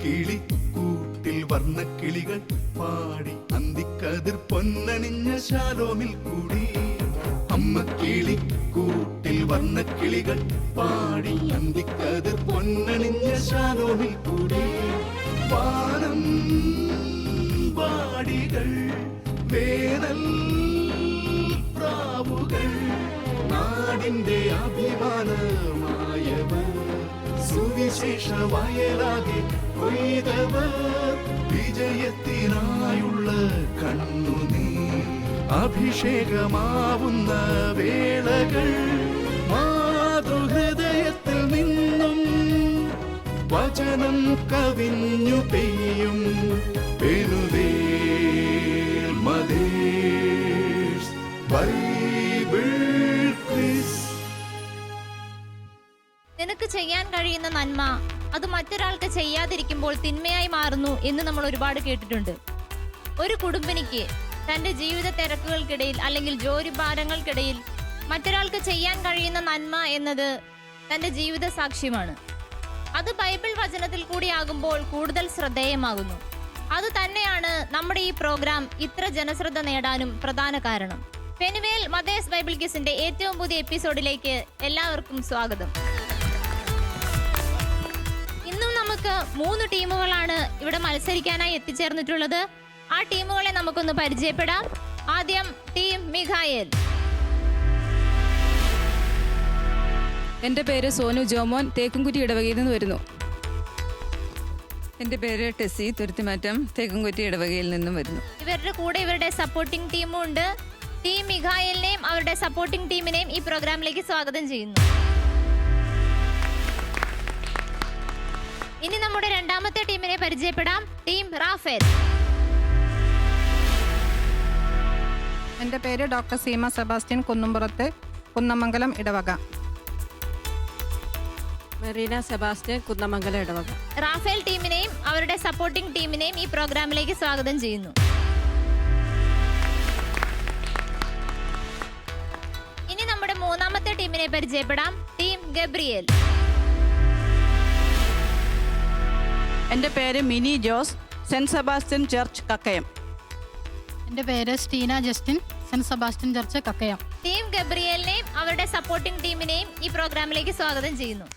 കിളി കൂട്ടിൽ വർണ്ണക്കിളികൾ പാടി അന്തിക്കതിർ പൊന്നണിഞ്ഞ ശാലോമിൽ കൂടി. അമ്മ കിളി കൂട്ടിൽ വർണ്ണക്കിളികൾ പാടി അന്തിക്കതിർ പൊന്നണിഞ്ഞ ശാലോമിൽ കൂടി. വാനം വാടികൾ വേനൽ പ്രാവുകൾ നാടിന്റെ അഭിമാനമായവർ സുവിശേഷ വയലാകെ കൊയ്തവർ വിജയത്തിനായുള്ള കണ്ണുനീർ അഭിഷേകമാവുന്ന വേളകൾ മാതൃഹൃദയത്തിൽ നിന്നും വചനം കവിഞ്ഞു പെയ്യും പെരുവേൽ മദേഴ്സ് ബൈബിൾ ക്വിസ്. നിനക്ക് ചെയ്യാൻ കഴിയുന്ന നന്മ അത് മറ്റൊരാൾക്ക് ചെയ്യാതിരിക്കുമ്പോൾ തിന്മയായി മാറുന്നു എന്ന് നമ്മൾ ഒരുപാട് കേട്ടിട്ടുണ്ട്. ഒരു കുടുംബിനിക്ക് തന്റെ ജീവിത തിരക്കുകൾക്കിടയിൽ അല്ലെങ്കിൽ ജോലി ഭാരങ്ങൾക്കിടയിൽ മറ്റൊരാൾക്ക് ചെയ്യാൻ കഴിയുന്ന നന്മ എന്നത് തന്റെ ജീവിത സാക്ഷ്യമാണ്. അത് ബൈബിൾ വചനത്തിൽ കൂടിയാകുമ്പോൾ കൂടുതൽ ശ്രദ്ധേയമാകുന്നു. അത് തന്നെയാണ് നമ്മുടെ ഈ പ്രോഗ്രാം ഇത്ര ജനശ്രദ്ധ നേടാനും പ്രധാന കാരണം. പെനുവേൽ മദേഴ്സ് ബൈബിൾ ക്വിസിന്റെ ഏറ്റവും പുതിയ എപ്പിസോഡിലേക്ക് എല്ലാവർക്കും സ്വാഗതം. ഇന്നും നമുക്ക് 3 ടീമുകളാണ് ഇവിടെ മത്സരിക്കാനായി എത്തിച്ചേർന്നിട്ടുള്ളത്. ആ ടീമുകളെ നമുക്കൊന്ന് പരിചയപ്പെടാം. ആദ്യം ടീം മിഖായേൽ. എൻ്റെ പേര് സോനു ജോമോൻ, തേക്കുംകുറ്റി ഇടവകയിൽ നിന്ന് വരുന്നു. എൻ്റെ പേര് ടെസി, തുരുത്തിമാറ്റം, തേക്കുംകുറ്റി ഇടവകയിൽ നിന്നും വരുന്നു. ഇവരുടെ കൂടെ ഇവരുടെ സപ്പോർട്ടിംഗ് ടീമും ഉണ്ട്. ടീം മിഖായേലിനെയും അവരുടെ സപ്പോർട്ടിംഗ് ടീമിനെയും ഈ പ്രോഗ്രാമിലേക്ക് സ്വാഗതം ചെയ്യുന്നു. ഇനി നമ്മുടെ രണ്ടാമത്തെ ടീമിനെ പരിചയപ്പെടാം. Team Raphael. എൻ്റെ പേര് ഡോക്ടർ സീമ സെബാസ്റ്റ്യൻ, കുന്നുംപുറത്ത്, കുന്നമംഗലം ഇടവക. മെറീന സെബാസ്റ്റ്യൻ, കുന്നമംഗലം ഇടവക. റാഫേൽ ടീമിനെയും അവരുടെ സപ്പോർട്ടിംഗ് ടീമിനെയും ഈ പ്രോഗ്രാമിലേക്ക് സ്വാഗതം ചെയ്യുന്നു. ഇനി നമ്മുടെ മൂന്നാമത്തെ ടീമിനെ പരിചയപ്പെടാം. Team Gabriel. എൻ്റെ പേര് Mini Jose, saint Sebastian church Kakkayam. എൻ്റെ പേര് Steena Justin, saint Sebastian church Kakkayam. Team ഗബ്രിയേലിനെയും അവരുടെ സപ്പോർട്ടിംഗ് ടീമിനെയും ഈ പ്രോഗ്രാമിലേക്ക് സ്വാഗതം ചെയ്യുന്നു.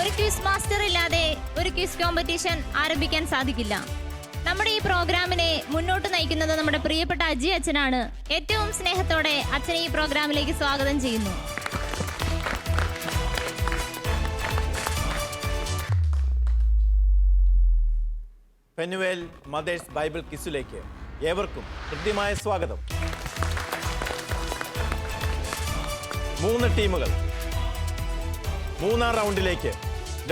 ഒരു ക്വിസ് മാസ്റ്റർ ഇല്ലാതെ ഒരു ക്വിസ് കോമ്പറ്റീഷൻ ആരംഭിക്കാൻ സാധിക്കില്ല. നമ്മുടെ ഈ പ്രോഗ്രാമിനെ മുന്നോട്ട് നയിക്കുന്നത് നമ്മുടെ പ്രിയപ്പെട്ട അജി അച്ഛനാണ്. ഏറ്റവും സ്നേഹത്തോടെ അച്ഛനെ ഈ പ്രോഗ്രാമിലേക്ക് സ്വാഗതം ചെയ്യുന്നു. പെനുവേൽ മദേഴ്സ് ബൈബിൾ ക്വിസിലേക്ക് ഏവർക്കും ഹൃദ്യമായ സ്വാഗതം. 3 ടീമുകൾ. 3-ാം റൗണ്ടിലേക്ക്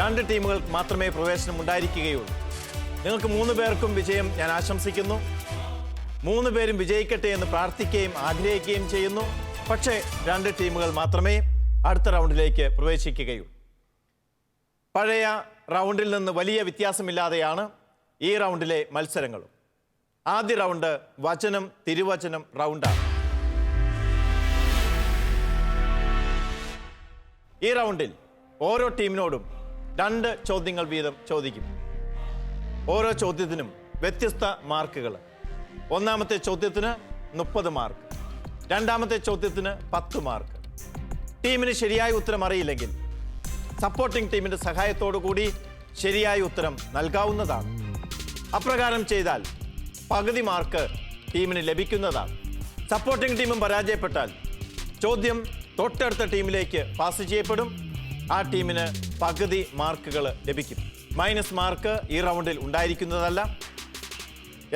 2 ടീമുകൾക്ക് മാത്രമേ പ്രവേശനം ഉണ്ടായിരിക്കുകയുള്ളൂ. നിങ്ങൾക്ക് 3 പേർക്കും വിജയം ഞാൻ ആശംസിക്കുന്നു. 3 പേരും വിജയിക്കട്ടെ എന്ന് പ്രാർത്ഥിക്കുകയും ആഗ്രഹിക്കുകയും ചെയ്യുന്നു. പക്ഷേ 2 ടീമുകൾ മാത്രമേ അടുത്ത റൗണ്ടിലേക്ക് പ്രവേശിക്കുകയുള്ളൂ. പഴയ റൗണ്ടിൽ നിന്ന് വലിയ വ്യത്യാസമില്ലാതെയാണ് ഈ റൗണ്ടിലെ മത്സരങ്ങളും. ആദ്യ റൗണ്ട് വചനം തിരുവചനം റൗണ്ടാണ്. ഈ റൗണ്ടിൽ ഓരോ ടീമിനോടും 2 ചോദ്യങ്ങൾ വീതം ചോദിക്കും. ഓരോ ചോദ്യത്തിനും വ്യത്യസ്ത മാർക്കുകൾ. ഒന്നാമത്തെ ചോദ്യത്തിന് 30 മാർക്ക്, രണ്ടാമത്തെ ചോദ്യത്തിന് 10 മാർക്ക്. ടീമിന് ശരിയായ ഉത്തരം അറിയില്ലെങ്കിൽ സപ്പോർട്ടിംഗ് ടീമിന്റെ സഹായത്തോടു കൂടി ശരിയായ ഉത്തരം നൽകാവുന്നതാണ്. അപ്രകാരം ചെയ്താൽ പകുതി മാർക്ക് ടീമിന് ലഭിക്കുന്നതാണ്. സപ്പോർട്ടിംഗ് ടീമും പരാജയപ്പെട്ടാൽ ചോദ്യം തൊട്ടടുത്ത ടീമിലേക്ക് പാസ് ചെയ്യപ്പെടും. ആ ടീമിന് പകുതി മാർക്കുകൾ ലഭിക്കും. മൈനസ് മാർക്ക് ഈ റൗണ്ടിൽ ഉണ്ടായിരിക്കുന്നതല്ല.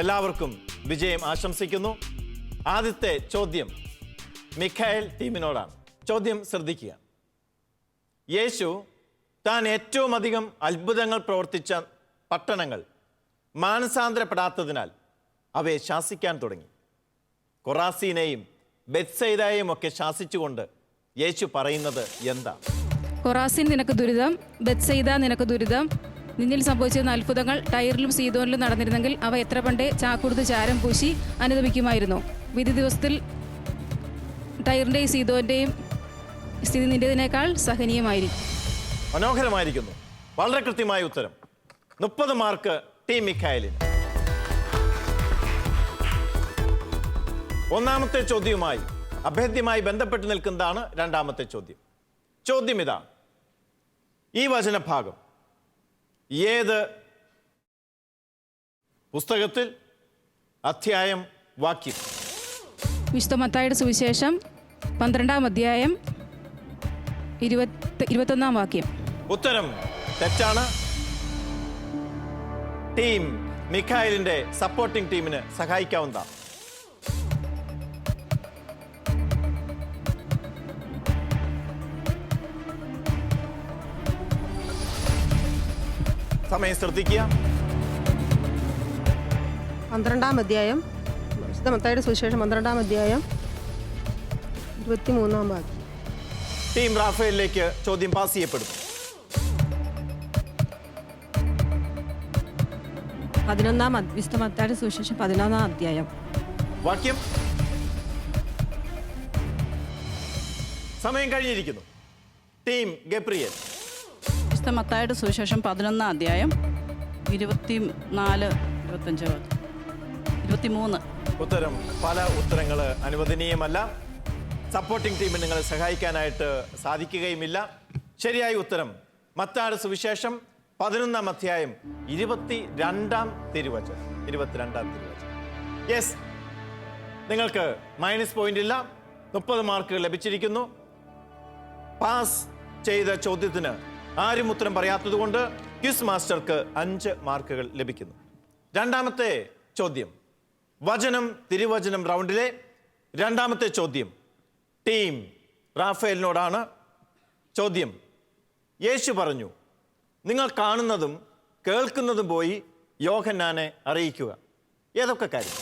എല്ലാവർക്കും വിജയം ആശംസിക്കുന്നു. ആദ്യത്തെ ചോദ്യം മിഖായേൽ ടീമിനോടാണ്. ചോദ്യം ശ്രദ്ധിക്കുക. യേശു താൻ ഏറ്റവും അധികം അത്ഭുതങ്ങൾ പ്രവർത്തിച്ച പട്ടണങ്ങൾ മാനസാന്തരപ്പെടാത്തതിനാൽ അവയെ ശാസിക്കാൻ തുടങ്ങി. കൊറാസീനെയും ബെത്സൈദയെയും ഒക്കെ ശാസിച്ചുകൊണ്ട് യേശു പറയുന്നത് എന്താ? കൊറാസിൻ നിനക്ക് ദുരിതം, ബെത്സൈദ നിനക്ക് ദുരിതം. നിന്നിൽ സംഭവിച്ചിരുന്ന അത്ഭുതങ്ങൾ ടൈറിലും സീദോനിലും നടന്നിരുന്നെങ്കിൽ അവ എത്ര പണ്ടേ ചാക്കുടുത്ത് ചാരം പൂശി അനുദപിക്കുമായിരുന്നു. വിധി ദിവസത്തിൽ ടയറിൻ്റെയും സീതോൻ്റെയും സ്ഥിതി നിൻ്റെതിനേക്കാൾ സഹനീയമായിരിക്കും. മനോഹരമായിരിക്കുന്നു. വളരെ കൃത്യമായ ഉത്തരം. 30 മാർക്ക് ടീം മിഖായലിന്. ഒന്നാമത്തെ ചോദ്യവുമായി അഭേദ്യമായി ബന്ധപ്പെട്ട് നിൽക്കുന്നതാണ് രണ്ടാമത്തെ ചോദ്യം. ചോദ്യം ഇതാണ്: ഈ വചനഭാഗം ഏത് പുസ്തകത്തിൽ, അധ്യായം, വാക്യം? വിശുദ്ധ മത്തായിയുടെ സുവിശേഷം 12-ാം അധ്യായം 21-ാം വാക്യം. ഉത്തരം തെറ്റാണ്. ടീം മിഖായലിന്റെ സപ്പോർട്ടിംഗ് ടീമിന് സഹായിക്കാവുന്നതാണ്. സമയം ശ്രദ്ധിക്കുക. 12-ാം അധ്യായം, വിശുദ്ധ മത്തായിയുടെ സുവിശേഷം 12-ാം അധ്യായം 23-ാം വാക്യം. ടീം റാഫേലിലേക്ക് ചോദ്യം പാസ് ചെയ്യപ്പെടും. 11-ാം വിശുദ്ധ മത്തായിയുടെ സുവിശേഷം 11-ാം അധ്യായം. വാക്യം. സമയം കഴിഞ്ഞിരിക്കുന്നു. Team Gabriel. വിശുദ്ധ മത്തായിയുടെ സുവിശേഷം 11-ാം അധ്യായം 24, 25, 23. ഉത്തരം. പല ഉത്തരങ്ങൾ അനുവദനീയമല്ല. സപ്പോർട്ടിംഗ് ടീമിന് നിങ്ങളെ സഹായിക്കാനായിട്ട് സാധിക്കുകയുമില്ല. ശരിയായ ഉത്തരം മത്തായിയുടെ സുവിശേഷം 11-ാം അധ്യായം 22-ാം തിരുവചനം. 22-ാം തിരുവചനം. യെസ്, നിങ്ങൾക്ക് മൈനസ് പോയിന്റ് ഇല്ല. 30 മാർക്കുകൾ ലഭിച്ചിരിക്കുന്നു. പാസ് ചെയ്ത ചോദ്യത്തിന് ആരും ഉത്തരം പറയാത്തത് കൊണ്ട് ക്വിസ് മാസ്റ്റർക്ക് 5 മാർക്കുകൾ ലഭിക്കുന്നു. രണ്ടാമത്തെ ചോദ്യം വചനം തിരുവചനം റൗണ്ടിലെ രണ്ടാമത്തെ ചോദ്യം ടീം റാഫേലിനോടാണ്. ചോദ്യം: യേശു പറഞ്ഞു, നിങ്ങൾ കാണുന്നതും കേൾക്കുന്നതും പോയി യോഹന്നാനെ അറിയിക്കുക. ഏതൊക്കെ കാര്യം?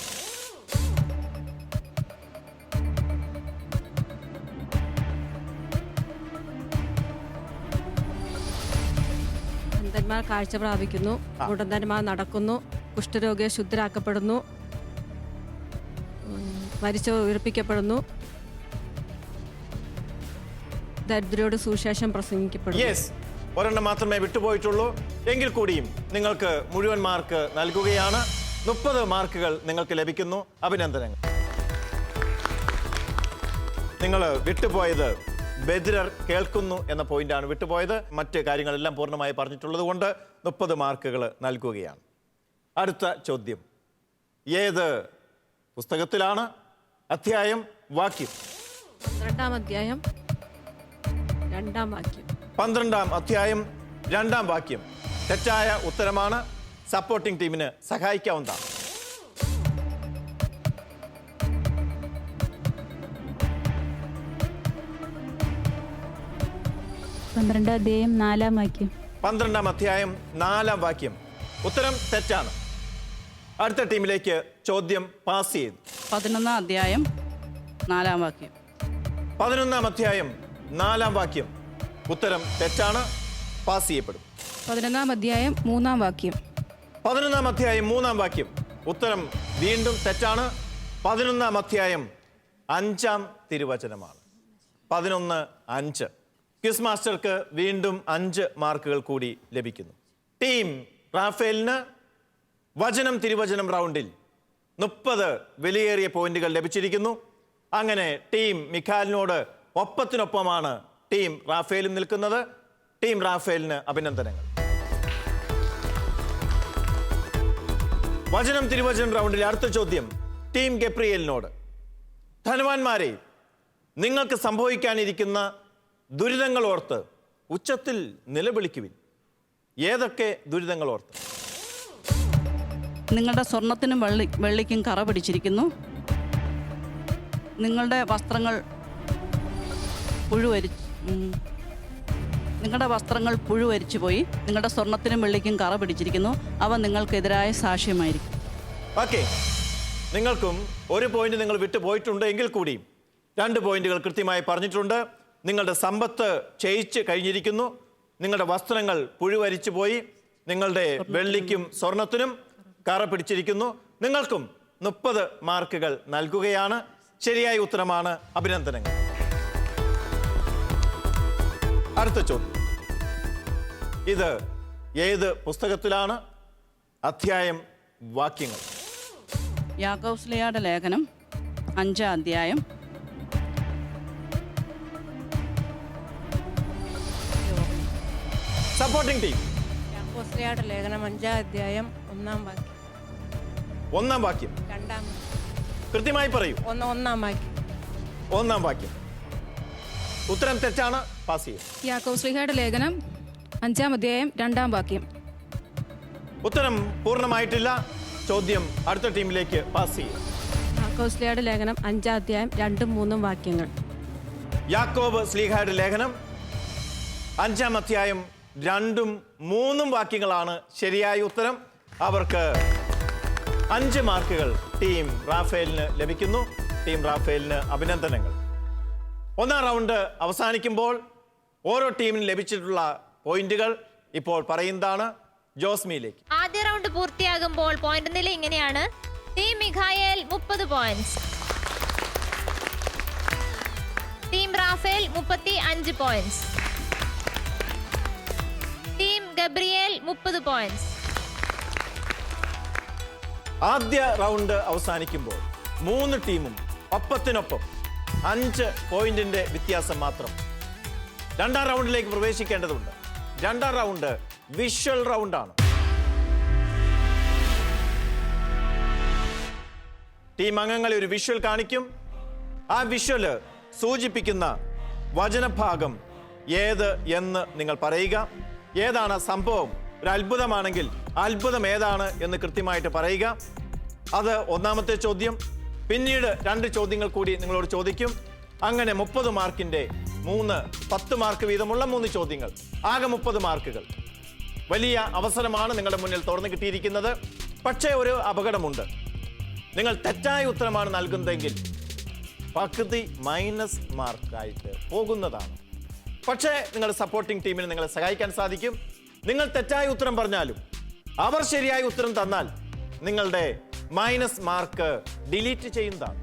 അന്ധന്മാർ കാഴ്ച പ്രാപിക്കുന്നു, മുടന്തന്മാർ നടക്കുന്നു, കുഷ്ഠരോഗിയെ ശുദ്ധരാക്കപ്പെടുന്നു, മരിച്ചവർ ഉയർപ്പിക്കപ്പെടുന്നു, ദരിദ്രരോട് സുവിശേഷം പ്രസംഗിക്കപ്പെടുന്നു. യെസ്, ഒരെണ്ണം മാത്രമേ വിട്ടുപോയിട്ടുള്ളൂ. എങ്കിൽ കൂടിയും നിങ്ങൾക്ക് മുഴുവൻ മാർക്ക് നൽകുകയാണ്. 30 മാർക്കുകൾ നിങ്ങൾക്ക് ലഭിക്കുന്നു. അഭിനന്ദനങ്ങൾ. നിങ്ങൾ വിട്ടുപോയത് ബദിരർ കേൾക്കുന്നു എന്ന പോയിന്റാണ് വിട്ടുപോയത്. മറ്റ് കാര്യങ്ങളെല്ലാം പൂർണ്ണമായി പറഞ്ഞിട്ടുള്ളത് കൊണ്ട് 30 മാർക്കുകൾ നൽകുകയാണ്. അടുത്ത ചോദ്യം ഏത് പുസ്തകത്തിലാണ്? അധ്യായം, വാക്യം? 12-ാം അധ്യായം 2-ാം വാക്യം. 12-ാം അധ്യായം 2-ാം വാക്യം തെറ്റായ ഉത്തരമാണ്. സപ്പോർട്ടിംഗ് ടീമിന് സഹായിക്കാവുന്നതാണ്. അധ്യായം 4-ാം വാക്യം. 12-ാം അധ്യായം 4-ാം വാക്യം ഉത്തരം തെറ്റാണ്. അടുത്ത ടീമിലേക്ക് ചോദ്യം പാസ് ചെയ്തു. 11-ാം അധ്യായം 4-ാം വാക്യം. 11-ാം അധ്യായം 4-ാം വാക്യം ഉത്തരം തെറ്റാണ്. പാസ് ചെയ്യപ്പെടും. 11-ാം അധ്യായം 3-ാം വാക്യം. 11-ാം അധ്യായം 3-ാം വാക്യം ഉത്തരം വീണ്ടും തെറ്റാണ്. 11-ാം അധ്യായം 5-ാം തിരുവചനമാണ്. 11:5. ക്വിസ് മാസ്റ്റർക്ക് വീണ്ടും 5 മാർക്കുകൾ കൂടി ലഭിക്കുന്നു. ടീം റാഫേലിന് വചനം തിരുവചനം റൗണ്ടിൽ 30 വിലയേറിയ പോയിന്റുകൾ ലഭിച്ചിരിക്കുന്നു. അങ്ങനെ ടീം മിഖാലിനോട് ഒപ്പത്തിനൊപ്പമാണ് ടീം റാഫേലും നിൽക്കുന്നത്. ടീം റാഫേലിന് അഭിനന്ദനങ്ങൾ. വചനം തിരുവചനം റൗണ്ടിലെ അടുത്ത ചോദ്യം ടീം ഗബ്രിയേലിനോട്. ധനവാന്മാരെ, നിങ്ങൾക്ക് സംഭവിക്കാനിരിക്കുന്ന ദുരിതങ്ങൾ ഓർത്ത് ഉച്ചത്തിൽ നിലവിളിക്കുവിൻ. ഏതൊക്കെ ദുരിതങ്ങൾ ഓർത്ത്? നിങ്ങളുടെ സ്വർണത്തിനും വെള്ളിക്കും കറ പിടിച്ചിരിക്കുന്നു. നിങ്ങളുടെ വസ്ത്രങ്ങൾ പുഴുവരിച്ചു പോയി. നിങ്ങളുടെ സ്വർണത്തിനും വെള്ളിക്കും കറ പിടിച്ചിരിക്കുന്നു. അവ നിങ്ങൾക്കെതിരായ സാക്ഷ്യമായിരിക്കും. ഓക്കെ, നിങ്ങൾക്കും 1 പോയിന്റ് നിങ്ങൾ വിട്ടുപോയിട്ടുണ്ട്. എങ്കിൽ കൂടി 2 പോയിന്റുകൾ കൃത്യമായി പറഞ്ഞിട്ടുണ്ട്. നിങ്ങളുടെ സമ്പത്ത് ക്ഷയിച്ച് കഴിഞ്ഞിരിക്കുന്നു. നിങ്ങളുടെ വസ്ത്രങ്ങൾ പുഴുവരിച്ചു പോയി. നിങ്ങളുടെ വെള്ളിക്കും സ്വർണത്തിനും കറ പിടിച്ചിരിക്കുന്നു. നിങ്ങൾക്കും 30 മാർക്കുകൾ നൽകുകയാണ്. ശരിയായ ഉത്തരമാണ്. അഭിനന്ദനങ്ങൾ. അടുത്ത ചോദ്യം. ഇത് ഏത് പുസ്തകത്തിലാണ്? അധ്യായം, വാക്യങ്ങൾ. യാക്കോബ്സ്ലിയുടെ ലേഖനം 5-ാം അധ്യായം. Supporting team. യാക്കോബ്സ്ലിയുടെ ലേഖനം 5-ാം അധ്യായം 1-ാം വാക്യം. 1-ാം വാക്യം 2-ാം കൃത്യമായി പറയൂ. 1-ാം വാക്യം. 1-ാം വാക്യം. ഉത്തരം തെറ്റാണ്. പാസ് ചെയ്യും. യാക്കോബ് ശ്ലീഹയുടെ ലേഖനം 5-ാം അധ്യായം 2-ാം വാക്യം. ഉത്തരം പൂർണ്ണമായിട്ടില്ല. ചോദ്യം അടുത്ത ടീമിലേക്ക് പാസ് ചെയ്യും. യാക്കോബ്സ്ലിയുടെ ലേഖനം 5-ാം അധ്യായം 2-ഉം 3-ഉം വാക്യങ്ങൾ. യാക്കോബ് ശ്ലീഹയുടെ ലേഖനം 5-ാം അധ്യായം 2-ഉം 3-ഉം വാക്യങ്ങളാണ് ശരിയായ ഉത്തരം. അവർക്ക് 5 മാർക്കുകൾ ടീം റാഫേലിന് ലഭിക്കുന്നു. ടീം റാഫേലിന് അഭിനന്ദനങ്ങൾ. 1-ാം റൗണ്ട് അവസാനിക്കുമ്പോൾ ഓരോ ടീമിനും ലഭിച്ചിട്ടുള്ള പോയിന്റുകൾ ഇപ്പോൾ പറയുന്നതാണ്. ജോസ്മിയിലേക്ക്. ആദ്യ റൗണ്ട് പൂർത്തിയാകുമ്പോൾ പോയിന്റ് നില ഇങ്ങനെയാണ്. Team Michael 30 points, team Raphael 35 points, team Gabriel 30 points. ആദ്യ റൗണ്ട് അവസാനിക്കുമ്പോൾ 3 ടീമും ഒപ്പത്തിനൊപ്പം 5 പോയിന്റിന്റെ വ്യത്യാസം മാത്രം. 2-ാം റൗണ്ടിലേക്ക് പ്രവേശിക്കേണ്ടതുണ്ട്. 2-ാം റൗണ്ട് വിഷ്വൽ റൗണ്ടാണ്. ടീം അംഗങ്ങളെ ഒരു വിഷ്വൽ കാണിക്കും. ആ വിഷ്വല് സൂചിപ്പിക്കുന്ന വചനഭാഗം ഏത് എന്ന് നിങ്ങൾ പറയുക. ഏതാണ് സംഭവം? ഒരു അത്ഭുതമാണെങ്കിൽ അത്ഭുതം ഏതാണ് എന്ന് കൃത്യമായിട്ട് പറയുക. അത് 1-ാമത്തെ ചോദ്യം. പിന്നീട് 2 ചോദ്യങ്ങൾ കൂടി നിങ്ങളോട് ചോദിക്കും. അങ്ങനെ 30 മാർക്കിന്റെ 10 മാർക്ക് വീതമുള്ള 3 ചോദ്യങ്ങൾ, ആകെ 30 മാർക്കുകൾ. വലിയ അവസരമാണ് നിങ്ങളുടെ മുന്നിൽ തുറന്നു കിട്ടിയിരിക്കുന്നത്. പക്ഷേ ഒരു അപകടമുണ്ട്. നിങ്ങൾ തെറ്റായ ഉത്തരമാണ് നൽകുന്നതെങ്കിൽ പകുതി മൈനസ് മാർക്കായിട്ട് പോകുന്നതാണ്. പക്ഷേ നിങ്ങളുടെ സപ്പോർട്ടിംഗ് ടീമിന് നിങ്ങളെ സഹായിക്കാൻ സാധിക്കും. നിങ്ങൾ തെറ്റായ ഉത്തരം പറഞ്ഞാലും അവർ ശരിയായ ഉത്തരം തന്നാൽ നിങ്ങളുടെ മൈനസ് മാർക്ക് ഡിലീറ്റ് ചെയ്യുന്നതാണ്.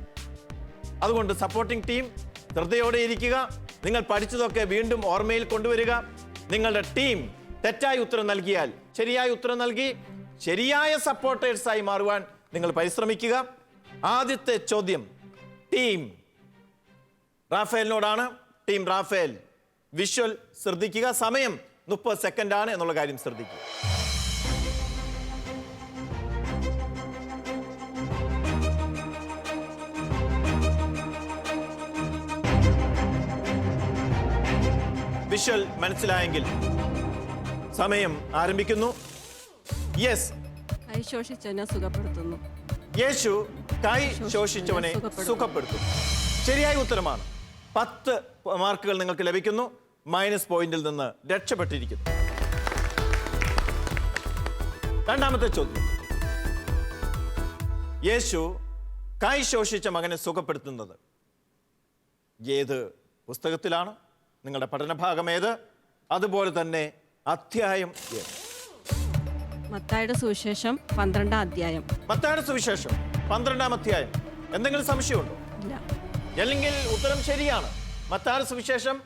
അതുകൊണ്ട് സപ്പോർട്ടിംഗ് ടീം ശ്രദ്ധയോടെ ഇരിക്കുക. നിങ്ങൾ പഠിച്ചതൊക്കെ വീണ്ടും ഓർമ്മയിൽ കൊണ്ടുവരിക. നിങ്ങളുടെ ടീം തെറ്റായ ഉത്തരം നൽകിയാൽ ശരിയായ ഉത്തരം നൽകി ശരിയായ സപ്പോർട്ടേഴ്സായി മാറുവാൻ നിങ്ങൾ പരിശ്രമിക്കുക. ആദ്യത്തെ ചോദ്യം ടീം റാഫേലിനോടാണ്. ടീം റാഫേൽ വിഷ്വൽ ശ്രദ്ധിക്കുക. സമയം 30 സെക്കൻഡാണ് എന്നുള്ള കാര്യം ശ്രദ്ധിക്കുക. വിഷ്വൽ മനസ്സിലായെങ്കിൽ സമയം ആരംഭിക്കുന്നു. യെസ്. കൈ ശോഷിച്ചവനെ സുഖപ്പെടുത്തുന്നു. യേശു കൈ ശോഷിച്ചവനെ സുഖപ്പെടുത്തും. ശരിയായ ഉത്തരമാണ്. 10 മാർക്കുകൾ നിങ്ങൾക്ക് ലഭിക്കുന്നു. മൈനസ് പോയിന്റിൽ നിന്ന് രക്ഷപ്പെട്ടിരിക്കുന്നു. 2-ാമത്തെ ചോദ്യം. യേശു കൈ ശോഷിച്ച മകനെ സുഖപ്പെടുത്തുന്നത് ഏത് പുസ്തകത്തിലാണ്? നിങ്ങളുടെ പഠനഭാഗം ഏത്? അതുപോലെ തന്നെ അധ്യായം ഏത്? മത്തായിയുടെ സുവിശേഷം 12-ാം അധ്യായം. മത്തായിയുടെ സുവിശേഷം 12-ാം അധ്യായം. എന്തെങ്കിലും സംശയമുണ്ടോ? ഇല്ല. അല്ലെങ്കിൽ ഉത്തരം ശരിയാണ്. മത്തായിയുടെ സുവിശേഷം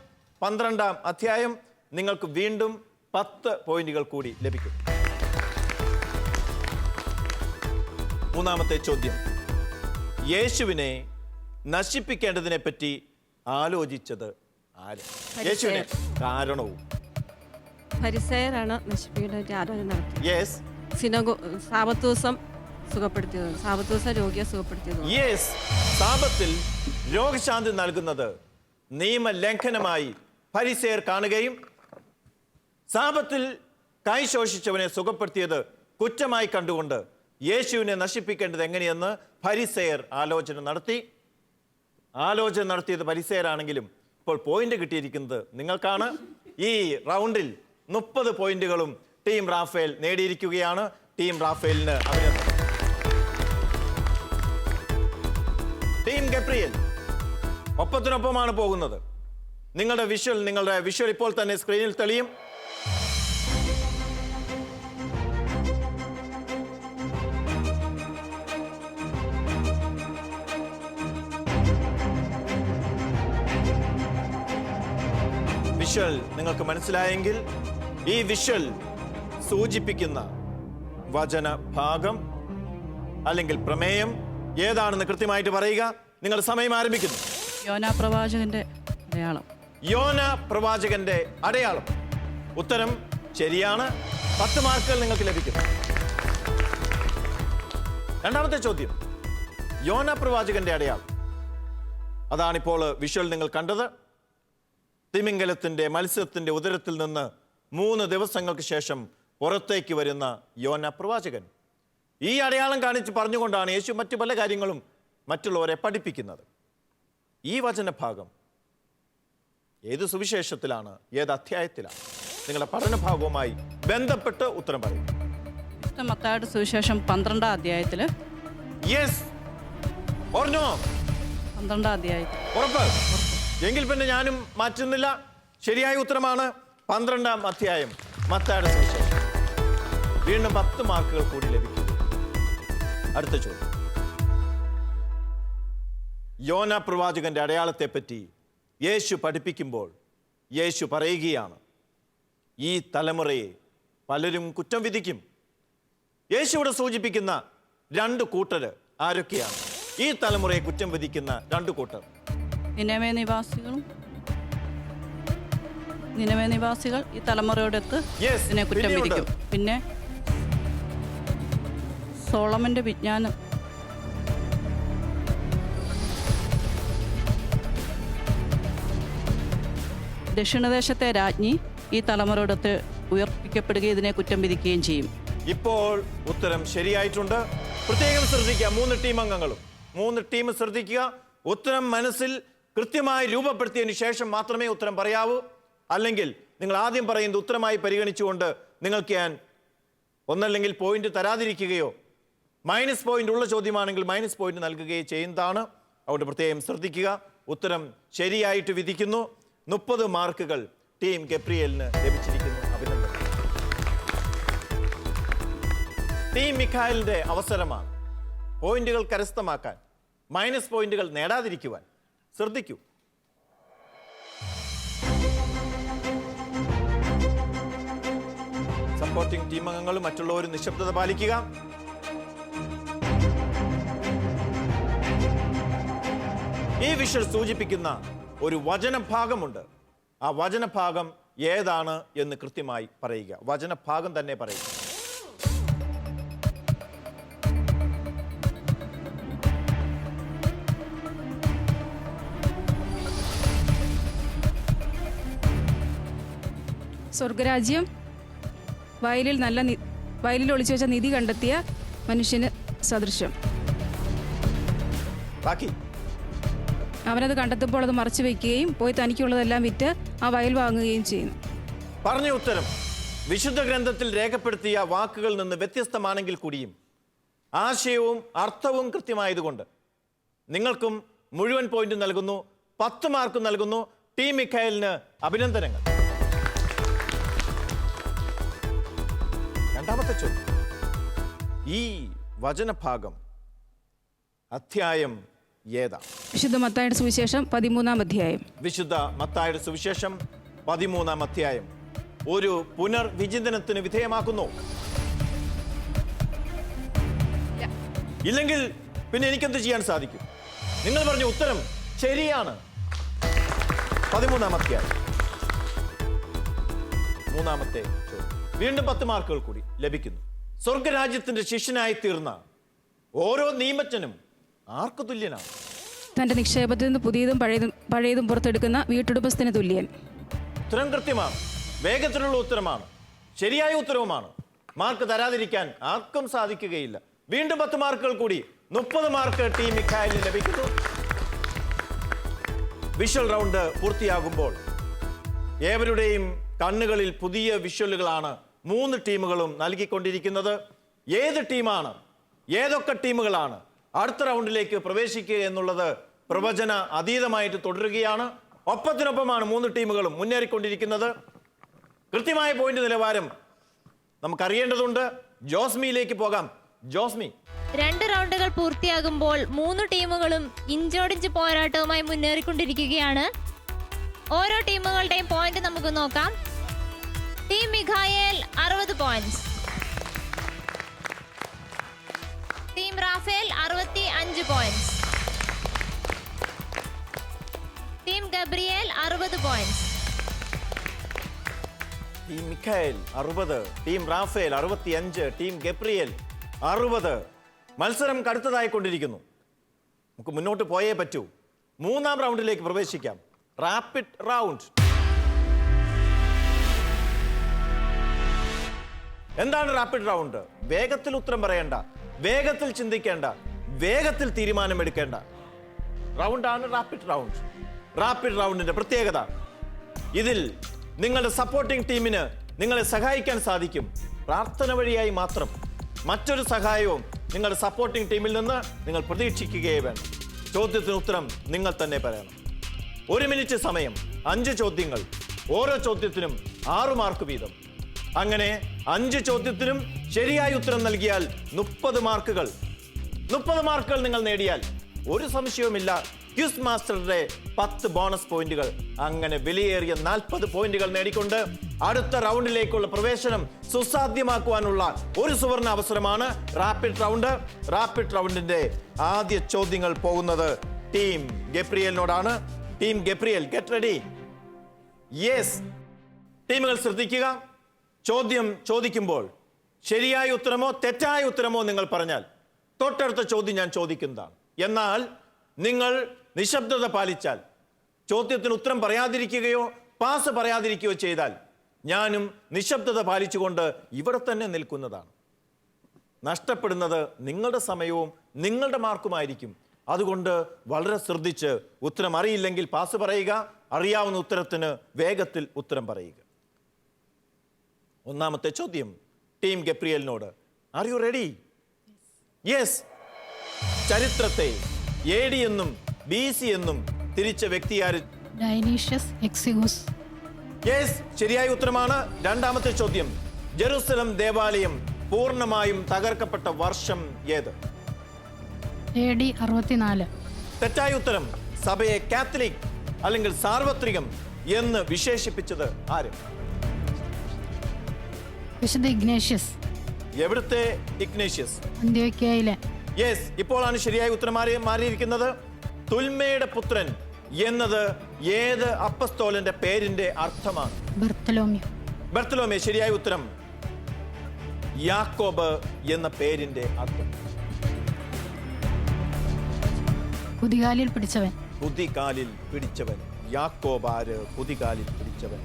12-ാം അധ്യായം. നിങ്ങൾക്ക് വീണ്ടും 10 പോയിന്റുകൾ കൂടി ലഭിക്കും. 3-ാമത്തെ ചോദ്യം. യേശുവിനെ നശിപ്പിക്കേണ്ടതിനെ പറ്റി ആലോചിച്ചത് ആര്? യേശുവിനെ കാരണവും. ഫരിസേയരാണ് നശിപ്പിക്കേണ്ട ആലോചന നടത്തിയത്. യെസ്. സാബത്ത് ദിവസം സുഖപ്പെടുത്തിയത്. സാബത്ത് ദിവസം രോഗിയെ സുഖപ്പെടുത്തിയത്. യെസ്. സാബത്തിൽ രോഗശാന്തി നൽകുന്നത് നിയമലംഘനമായി ഫരിസേയർ കാണുകയും സാബത്തിൽ കൈ ശോഷിച്ചവനെ സുഖപ്പെടുത്തിയത് കുറ്റമായി കണ്ടുകൊണ്ട് യേശുവിനെ നശിപ്പിക്കേണ്ടത് എങ്ങനെയെന്ന് ഫരിസേയർ ആലോചന നടത്തി. ആലോചന നടത്തിയത് ഫരിസേയരാണെങ്കിലും ഇപ്പോൾ പോയിന്റ് കിട്ടിയിരിക്കുന്നത് നിങ്ങൾക്കാണ്. ഈ റൗണ്ടിൽ 30 പോയിന്റുകളും ടീം റാഫേൽ നേടിയിരിക്കുകയാണ്. ടീം റാഫേലിന് അഭിനന്ദനം. ടീം ഗബ്രിയേൽ ഒപ്പത്തിനൊപ്പമാണ് പോകുന്നത്. നിങ്ങളുടെ വിഷ്വൽ ഇപ്പോൾ തന്നെ സ്ക്രീനിൽ തെളിയും. വിഷ്വൽ നിങ്ങൾക്ക് മനസ്സിലായെങ്കിൽ ഈ വിഷ്വൽ സൂചിപ്പിക്കുന്ന വചന ഭാഗം അല്ലെങ്കിൽ പ്രമേയം ഏതാണെന്ന് കൃത്യമായിട്ട് പറയുക. നിങ്ങളുടെ സമയം ആരംഭിക്കുന്നു. യോനാ പ്രവാചകന്റെ അടയാളം. യോന പ്രവാചകന്റെ അടയാളം. ഉത്തരം ശരിയാണ്. 10 മാർക്കുകൾ നിങ്ങൾക്ക് ലഭിക്കുന്നു. രണ്ടാമത്തെ ചോദ്യം, യോന പ്രവാചകന്റെ അടയാളം. അതാണിപ്പോൾ വിഷ്വൽ നിങ്ങൾ കണ്ടത്. തിമിംഗലത്തിന്റെ മത്സ്യത്തിന്റെ ഉദരത്തിൽ നിന്ന് 3 ദിവസങ്ങൾക്ക് ശേഷം പുറത്തേക്ക് വരുന്ന യോന പ്രവാചകൻ. ഈ അടയാളം കാണിച്ച് പറഞ്ഞുകൊണ്ടാണ് യേശു മറ്റു പല കാര്യങ്ങളും മറ്റുള്ളവരെ പഠിപ്പിക്കുന്നത്. ഈ വചനഭാഗം ഏത് സുവിശേഷത്തിലാണ്, ഏത് അധ്യായത്തിലാണ്? നിങ്ങളുടെ പഠനഭാഗവുമായി ബന്ധപ്പെട്ട് ഉത്തരം പറയും. മത്തായിയുടെ സുവിശേഷം 12-ാം അധ്യായത്തിൽ. Yes or no? 12-ാം അധ്യായത്തിൽ. ഉറപ്പ്? എങ്കിൽ പിന്നെ ഞാനും മാറ്റുന്നില്ല. ശരിയായ ഉത്തരമാണ് 12-ാം അധ്യായം മത്തായിയുടെ സുവിശേഷം. വീണ്ടും 10 മാർക്കുകൾ കൂടി ലഭിക്കും. അടുത്ത ചോദ്യം, യോന പ്രവാചകന്റെ അടയാളത്തെ പറ്റി യേശു പഠിപ്പിക്കുമ്പോൾ യേശു പറയുകയാണ്, ഈ തലമുറയെ പലരും കുറ്റം വിധിക്കും. യേശു ഇവിടെ സൂചിപ്പിക്കുന്ന 2 കൂട്ടർ ആരൊക്കെയാണ്? ഈ തലമുറയെ കുറ്റം വിധിക്കുന്ന 2 കൂട്ടർ. നിനവേ നിവാസികൾ ഈ തലമുറയോടൊത്ത് Yes, ഇതിനെ കുറ്റം പിന്നെയുണ്ട്. വിധിക്കും. പിന്നെ സോളമന്റെ വിജ്ഞാനം. ദക്ഷിണദേശത്തെ രാജ്ഞി ഈ തലമുറയോടൊത്ത് ഉയർപ്പിക്കപ്പെടുകയും ഇതിനെ കുറ്റം വിധിക്കുകയും ചെയ്യും. ഇപ്പോൾ ഉത്തരം ശരിയായിട്ടുണ്ട്. പ്രത്യേകം ശ്രദ്ധിക്കുക, 3 ടീം അംഗങ്ങളും 3 ടീം ശ്രദ്ധിക്കുക. ഉത്തരം മനസ്സിൽ കൃത്യമായി രൂപപ്പെടുത്തിയതിനു ശേഷം മാത്രമേ ഉത്തരം പറയാവൂ. അല്ലെങ്കിൽ നിങ്ങൾ ആദ്യം പറയുന്നത് ഉത്തരമായി പരിഗണിച്ചുകൊണ്ട് നിങ്ങൾക്ക് ഞാൻ ഒന്നല്ലെങ്കിൽ പോയിന്റ് തരാതിരിക്കുകയോ മൈനസ് പോയിന്റ് ഉള്ള ചോദ്യമാണെങ്കിൽ മൈനസ് പോയിന്റ് നൽകുകയോ ചെയ്യുന്നതാണ്. അതുകൊണ്ട് പ്രത്യേകം ശ്രദ്ധിക്കുക. ഉത്തരം ശരിയായിട്ട് വിധിക്കുന്നു. 30 മാർക്കുകൾ ടീം ഗബ്രിയേലിന് ലഭിച്ചിരിക്കുന്നു. അഭിനന്ദനം. ടീം മിഖായലിന്റെ അവസരമാണ് പോയിന്റുകൾ കരസ്ഥമാക്കാൻ, മൈനസ് പോയിന്റുകൾ നേടാതിരിക്കുവാൻ. ശ്രദ്ധിക്കൂ. സപ്പോർട്ടിംഗ് ടീം അംഗങ്ങളും മറ്റുള്ളവരും നിശബ്ദത പാലിക്കുക. ഈ വിഷ്വൽ സൂചിപ്പിക്കുന്ന ഒരു വചനഭാഗമുണ്ട്. ആ വചനഭാഗം ഏതാണ് എന്ന് കൃത്യമായി പറയുക. വചനഭാഗം തന്നെ പറയുക. സ്വർഗരാജ്യം വയലിൽ ഒളിച്ചു വെച്ച നിധി കണ്ടെത്തിയ മനുഷ്യന് സദൃശ്യം. ബാക്കി അവനത് കണ്ടെത്തുമ്പോൾ അത് മറച്ചു വയ്ക്കുകയും പോയി തനിക്കുള്ളതെല്ലാം വിറ്റ് ആ വയൽ വാങ്ങുകയും ചെയ്യുന്നു. പറഞ്ഞ ഉത്തരം വിശുദ്ധ ഗ്രന്ഥത്തിൽ രേഖപ്പെടുത്തിയ വാക്കുകളിൽ നിന്ന് വ്യത്യസ്തമാണെങ്കിൽ കൂടിയും ആശയവും അർത്ഥവും കൃത്യമായതുകൊണ്ട് നിങ്ങൾക്കും മുഴുവൻ പോയിന്റ് നൽകുന്നു. 10 മാർക്ക് നൽകുന്നു. ടീം മിഖായലിന് അഭിനന്ദനങ്ങൾ. രണ്ടാമത്തെ ചോദ്യം, ഈ വചനഭാഗം അധ്യായം ഏതാ? വിശുദ്ധ മത്തായിയുടെ സുവിശേഷം 13-ാം അധ്യായം. വിശുദ്ധ മത്തായിയുടെ സുവിശേഷം 13-ാം അധ്യായം ഒരു പുനർവിചിന്തനത്തിന് വിധേയമാക്കുന്നു. ഇല്ലെങ്കിൽ പിന്നെ എനിക്കെന്ത് ചെയ്യാൻ സാധിക്കും? നിങ്ങൾ പറഞ്ഞ ഉത്തരം ശരിയാണ്. 13-ാം അധ്യായം 3-ാമത്തെ ചോദ്യം. വീണ്ടും 10 മാർക്കുകൾ കൂടി ലഭിക്കുന്നു. സ്വർഗരാജ്യത്തിന്റെ ശിഷ്യനായി തീർന്ന ഓരോ നിയമജ്ഞനും ആർക്ക് തുല്യനാണ്? തന്റെ നിക്ഷേപത്തിൽ നിന്ന് പുതിയതും പഴയതും പുറത്തെടുക്കുന്ന വീട്ടുടമസ്ഥന് തുല്യൻ. ഉത്തരം കൃത്യമാണ്. വേഗത്തിലുള്ള ഉത്തരമാണ്. ശരിയായ ഉത്തരവുമാണ്. മാർക്ക് തരാതിരിക്കാൻ ആർക്കും സാധിക്കുകയില്ല. വീണ്ടും 10 മാർക്കുകൾ കൂടി 30 മാർക്ക് ടീം മിഖായലിന് ലഭിക്കുന്നു. വിഷ്വൽ റൗണ്ട് പൂർത്തിയാകുമ്പോൾ ഏവരുടെയും കണ്ണുകളിൽ പുതിയ വിഷ്വലുകളാണ് 3 ടീമുകളും നൽകിക്കൊണ്ടിരിക്കുന്നത്. ഏത് ടീമാണ്, ഏതൊക്കെ ടീമുകളാണ് അടുത്ത റൗണ്ടിലേക്ക് പ്രവേശിക്കുക എന്നുള്ളത് പ്രവചന അതീതമായിട്ട് തുടരുകയാണ്. ഒപ്പത്തിനൊപ്പമാണ് 3 ടീമുകളും മുന്നേറിക്കൊണ്ടിരിക്കുന്നത്. കൃത്യമായ പോയിന്റ് നിലവാരം നമുക്കറിയേണ്ടതുണ്ട്. ജോസ്മിയിലേക്ക് പോകാം. ജോസ്മി, 2 റൗണ്ടുകൾ പൂർത്തിയാകുമ്പോൾ 3 ടീമുകളും ഇഞ്ചോടിഞ്ച് പോരാട്ടവുമായി മുന്നേറിക്കൊണ്ടിരിക്കുകയാണ്. ഓരോ ടീമുകളുടെയും പോയിന്റ് നമുക്ക് നോക്കാം. Team Michael 60 points, team Raphael 65 points, team Gabriel 60 points, team Michael 60, team Raphael 65, team Gabriel 60. മത്സരം കടുത്തതായിക്കൊണ്ടിരിക്കുന്നു. നമുക്ക് മുന്നോട്ട് പോയേ പറ്റൂ. മൂന്നാം റൗണ്ടിലേക്ക് പ്രവേശിക്കാം. Rapid round. എന്താണ് റാപ്പിഡ് റൗണ്ട്? വേഗത്തിൽ ഉത്തരം പറയേണ്ട, വേഗത്തിൽ ചിന്തിക്കേണ്ട, വേഗത്തിൽ തീരുമാനമെടുക്കേണ്ട റൗണ്ടാണ് റാപ്പിഡ് റൗണ്ട്. റാപ്പിഡ് റൗണ്ടിന്റെ പ്രത്യേകത, ഇതിൽ നിങ്ങളുടെ സപ്പോർട്ടിംഗ് ടീമിന് നിങ്ങളെ സഹായിക്കാൻ സാധിക്കും. പ്രാർത്ഥന വഴിയായി മാത്രം. മറ്റൊരു സഹായവും നിങ്ങളുടെ സപ്പോർട്ടിംഗ് ടീമിൽ നിന്ന് നിങ്ങൾ പ്രതീക്ഷിക്കുകയേ വേണം. ചോദ്യത്തിന് ഉത്തരം നിങ്ങൾ തന്നെ പറയണം. 1 മിനിറ്റ് സമയം, 5 ചോദ്യങ്ങൾ, ഓരോ ചോദ്യത്തിനും 6 മാർക്ക് വീതം. അങ്ങനെ 5 ചോദ്യത്തിനും ശരിയായ ഉത്തരം നൽകിയാൽ 30 മാർക്കുകൾ. 30 മാർക്കുകൾ നിങ്ങൾ നേടിയാൽ ഒരു സംശയവുമില്ല, ക്വിസ് മാസ്റ്ററുടെ 10 ബോണസ് പോയിന്റുകൾ. അങ്ങനെ വിലയേറിയ 40 പോയിന്റുകൾ നേടിക്കൊണ്ട് അടുത്ത റൗണ്ടിലേക്കുള്ള പ്രവേശനം സുസാധ്യമാക്കുവാനുള്ള ഒരു സുവർണ അവസരമാണ് റാപ്പിഡ് റൗണ്ട്. റാപ്പിഡ് റൗണ്ടിന്റെ ആദ്യ ചോദ്യങ്ങൾ പോകുന്നത് ടീം ഗബ്രിയേലിനോടാണ്. Team Gabriel, get ready. Yes, ടീമുകൾ ശ്രദ്ധിക്കുക. ചോദ്യം ചോദിക്കുമ്പോൾ ശരിയായ ഉത്തരമോ തെറ്റായ ഉത്തരമോ നിങ്ങൾ പറഞ്ഞാൽ തൊട്ടടുത്ത ചോദ്യം ഞാൻ ചോദിക്കുന്നതാണ്. എന്നാൽ നിങ്ങൾ നിശബ്ദത പാലിച്ചാൽ, ചോദ്യത്തിന് ഉത്തരം പറയാതിരിക്കുകയോ പാസ് പറയാതിരിക്കുകയോ ചെയ്താൽ ഞാനും നിശബ്ദത പാലിച്ചുകൊണ്ട് ഇവിടെ തന്നെ നിൽക്കുന്നതാണ്. നഷ്ടപ്പെടുന്നത് നിങ്ങളുടെ സമയവും നിങ്ങളുടെ മാർക്കുമായിരിക്കും. അതുകൊണ്ട് വളരെ ശ്രദ്ധിച്ച് ഉത്തരം അറിയില്ലെങ്കിൽ പാസ് പറയുക, അറിയാവുന്ന ഉത്തരത്തിന് വേഗത്തിൽ ഉത്തരം പറയുക. ഒന്നാമത്തെ ചോദ്യം ടീം ഗബ്രിയേലിനോട്. Are you ready? യെസ്. ചരിത്രത്തെ AD എന്നും BC എന്നും തിരിച്ച വ്യക്തിയാര്? ഡൈനീഷ്യസ് എക്സിഗൂസ്. യെസ്, ശരിയായ ഉത്തരമാണ്. രണ്ടാമത്തെ ചോദ്യം, ജെറുസലം ദേവാലയം പൂർണ്ണമായും തകർക്കപ്പെട്ട വർഷം ഏത്? AD 64. തെറ്റായ ഉത്തരം, സഭയെ കാത്തലിക് അല്ലെങ്കിൽ സാർവത്രികം എന്ന് വിശേഷിപ്പിച്ചത് ആര്? വിശുദ്ധ ഇഗ്നേഷ്യസ്. എവിടുത്തെ ഇഗ്നേഷ്യസ്? അന്ത്യോക്യയിലെ. യെസ്, ഇപ്പോഴാണ് ശരിയായ ഉത്തരം മാറിയിരിക്കുന്നത്. തുൽമയുടെ പുത്രൻ എന്നത് ഏത് അപ്പസ്തോലന്റെ പേരിന്റെ അർത്ഥമാണ്? ബർത്തലോമ്യു. ബർത്തലോമേ, ശരിയായ ഉത്തരം. യാക്കോബ് എന്ന പേരിന്റെ അർത്ഥം? കുതികാലിൽ പിടിച്ചവൻ. കുതികാലിൽ പിടിച്ചവൻ. യാക്കോബ് ആര്? കുതികാലിൽ പിടിച്ചവൻ.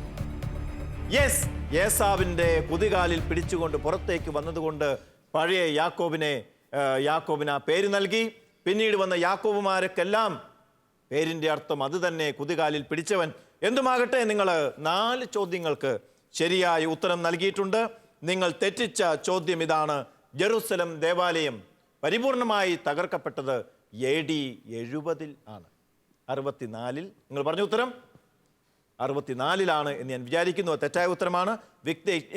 യെസ്, ഏസാവിന്റെ കുതികാലിൽ പിടിച്ചുകൊണ്ട് പുറത്തേക്ക് വന്നതുകൊണ്ട് പഴയ യാക്കോബിന് ആ പേര് നൽകി. പിന്നീട് വന്ന യാക്കോബുമാരൊക്കെല്ലാം പേരിന്റെ അർത്ഥം അത് തന്നെ, കുതികാലിൽ പിടിച്ചവൻ. എന്തുമാകട്ടെ, നിങ്ങൾ 4 ചോദ്യങ്ങൾക്ക് ശരിയായ ഉത്തരം നൽകിയിട്ടുണ്ട്. നിങ്ങൾ തെറ്റിച്ച ചോദ്യം ഇതാണ്. ജെറുസലം ദേവാലയം പരിപൂർണമായി തകർക്കപ്പെട്ടത് AD 70 ആണ്. 64 നിങ്ങൾ പറഞ്ഞ ഉത്തരം 64 എന്ന് ഞാൻ വിചാരിക്കുന്നു. തെറ്റായ ഉത്തരമാണ്.